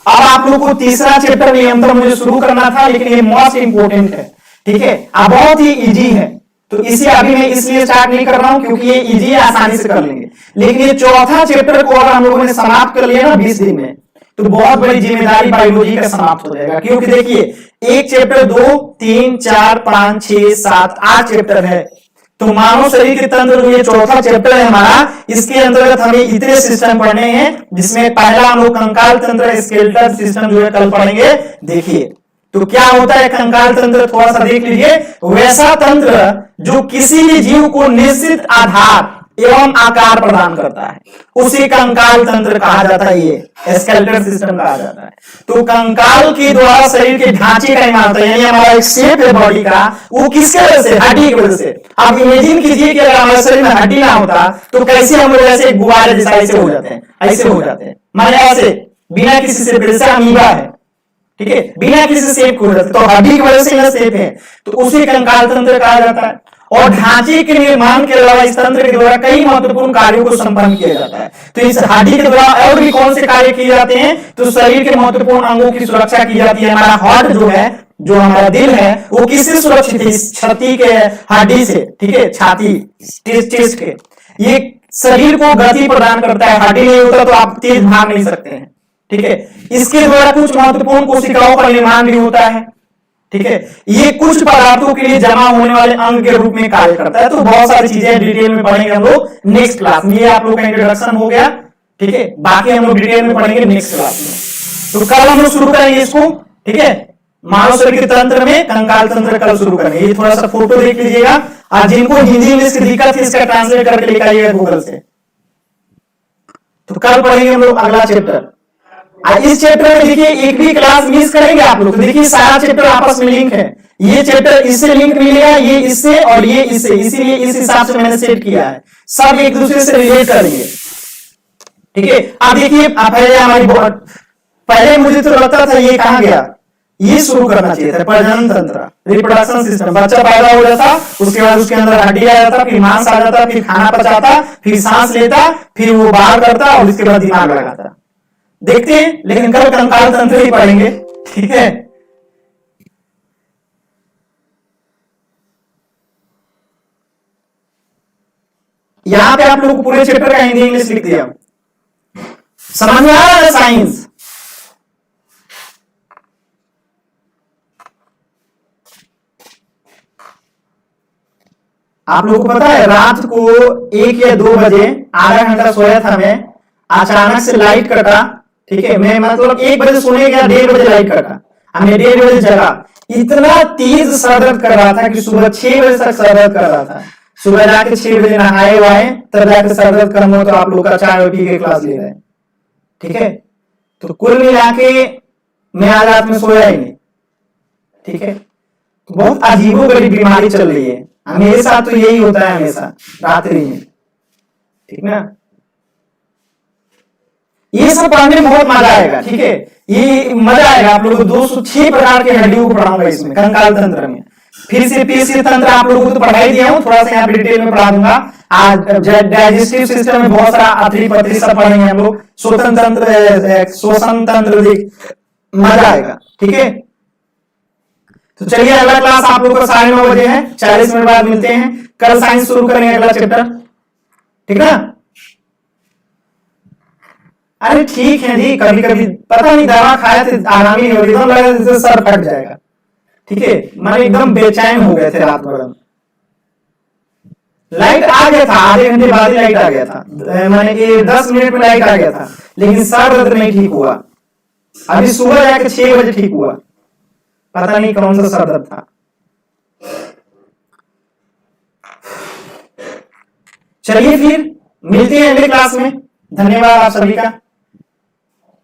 अब आप लोग को तीसरा चैप्टर नियंत्रण मुझे शुरू करना था, लेकिन ये मोस्ट इंपोर्टेंट है, ठीक है? अब बहुत ही इजी है, तो इसे अभी मैं इसलिए स्टार्ट नहीं कर रहा हूं क्योंकि ये इजी है, आसानी से कर लेंगे। लेकिन ये चौथा चैप्टर को अगर हम लोगों ने समाप्त कर लिया ना 20 दिन में, तो बहुत बड़ी जिम्मेदारी बायोलॉजी का समाप्त हो जाएगा। क्योंकि देखिए एक चैप्टर 2 3 4 5 6 7 8 चैप्टर है, तो मानव शरीर के तंत्र जो ये चौथा चैप्टर है हमारा, इसके अंतर्गत हमें इतने सिस्टम पढ़ने हैं, जिसमें पहला हम लोग कंकाल तंत्र स्केलेटल सिस्टम जो है कल पढ़ेंगे। देखिए तो क्या होता है कंकाल तंत्र, थोड़ा सा देख लीजिए। वैसा तंत्र जो किसी भी जीव को निश्चित आधार एवं आकार प्रदान करता है, उसी कंकाल तंत्र कहा जाता है, ये स्केलेटल सिस्टम कहा जाता है। तो कंकाल के द्वारा शरीर के ढांचे का निर्माण होता है, यानी हमारा एक शेप है बॉडी का, वो किसके वजह से? हड्डी की वजह से। आप इमेजिन कीजिए कि अगर हमारे शरीर में हड्डी ना होता तो कैसे हम लोग ऐसे गुब्बारे जैसा ऐसे हो जाते हैं, ऐसे हो जाते हैं, माने ऐसे बिना किसी से, जैसे अमीबा है, ठीक है, बिना किसी शेप को, तो हड्डी की वजह से यह शेप है, तो उसी कंकाल तंत्र कहा जाता है। और ढांचे के निर्माण के अलावा इस तंत्र के द्वारा कई महत्वपूर्ण कार्यों को संपन्न किया जाता है। तो इस हड्डी के द्वारा और भी कौन से कार्य किए जाते हैं? तो शरीर के महत्वपूर्ण अंगों की सुरक्षा की जाती है। हमारा हार्ट जो है, जो हमारा दिल है, वो किससे सुरक्षित है? इस छाती के हड्डी से, ठीक है, छाती चेस्ट के, ये शरीर को गति प्रदान करता है। हड्डी नहीं होता तो आप तेज भाग नहीं सकते हैं, ठीक है। इसके द्वारा कुछ महत्वपूर्ण कोशिकाओं का निर्माण भी होता है, ठीक है। ये कुछ पदार्थों के लिए जमा होने वाले अंग के रूप में कार्य करता है। तो बहुत सारी चीजें डिटेल में पढ़ेंगे हम लोग नेक्स्ट क्लास में। ये आप लोग का इंट्रोडक्शन हो गया, ठीक है, बाकी हम लोग डिटेल में पढ़ेंगे नेक्स्ट क्लास में। तो कल हम लोग शुरू करेंगे इसको, ठीक है, मानव शरीर के तंत्र में कंकाल तंत्र कल शुरू करेंगे। ये थोड़ा सा फोटो देख लीजिएगा, और जिनको हिंदी इंग्लिश की दिक्कत है इसका ट्रांसलेट करके लेकर आइएगा गूगल से। तो कल पढ़ेंगे हम लोग अगला चैप्टर। इस चैप्टर में देखिए एक भी क्लास मिस करेंगे आप लोग, तो देखिए सारा चैप्टर आपस में लिंक है। ये चैप्टर इससे लिंक मिलेगा, ये इससे और ये इससे, इसीलिए इस हिसाब से मैंने सेट किया है, सब एक दूसरे से रिलेट करेंगे, ठीक है। अब देखिए पहले हमारी पहले मुझे तो लगता था ये कहां गया, ये शुरू करना चाहिए था। प्रजनन तंत्र, रिप्रोडक्शन सिस्टम, बच्चा पैदा हो जाता, उसके बाद उसके अंदर हड्डी आ जाता, फिर मांस आ जाता, फिर खाना पचाता, फिर सांस लेता, फिर वो बाहर करता और उसके बाद दिमाग लगाता। देखते हैं, लेकिन कल कंकाल तंत्र ही पढ़ेंगे, ठीक है। यहां पे आप लोग को पूरे चैप्टर का हिंदी इंग्लिश लिख दिया, समझ में आ रहा है साइंस। आप लोगों को पता है रात को 1 या 2 बजे आधा घंटा सोया था मैं, अचानक से लाइट कटा, ठीक है। मैं मतलब 1 बजे सोने गया, 1:30 बजे लाइट कटा, मैं 1:30 बजे जगा। इतना तेज सर दर्द कर रहा था कि सुबह 6 बजे तक सर दर्द कर रहा था। सुबह जाके 6 बजे नहाए वाए, तब जाके सर दर्द कम हो तो आप लोग का चाय पी के क्लास ले रहे हैं, ठीक है। तो कुल मिला के मैं आज रात में सोया ही नहीं, ठीक है। तो बहुत अजीबोगरीब बीमारी चल रही है, मेरे साथ तो यही होता है हमेशा रात्रि में, ठीक ना। ये सब पढ़ने में बहुत मजा आएगा, ठीक है। ये मजा आएगा, आप लोगों को 206 प्रकार के हड्डियों को पढ़ाऊंगा इसमें, कंकाल तंत्र में। फिर से पेशी तंत्र आप लोगों को तो पढ़ा ही दिया हूं, थोड़ा सा यहाँ डिटेल में पढ़ा दूंगा। आज डाइजेस्टिव सिस्टम में बहुत सारा अतरी पतरी सब पढ़ेंगे हम लोग। श्वसन तंत्र, श्वसन तंत्र, मजा आएगा, ठीक है। तो चलिए अगला क्लास आप लोगों का 9:30 बजे है, 40 मिनट बाद मिलते हैं। कल साइंस शुरू करेंगे अगला चैप्टर, ठीक है। अरे ठीक है जी, कभी कभी पता नहीं दवा खाया थे आराम ही नहीं हो रही, एकदम लगा जैसे सर फट जाएगा, ठीक है। मैंने एकदम बेचैन हो गए थे रात भर। लाइट आ गया था, आधे घंटे बाद ही लाइट आ गया था, मैंने 10 मिनट में लाइट आ गया था, लेकिन सर दर्द नहीं ठीक हुआ। अभी सुबह जाके 6 बजे ठीक हुआ, पता नहीं कौन सा सर दर्द था। चलिए फिर मिलते हैं अगले क्लास में। धन्यवाद आप सभी का।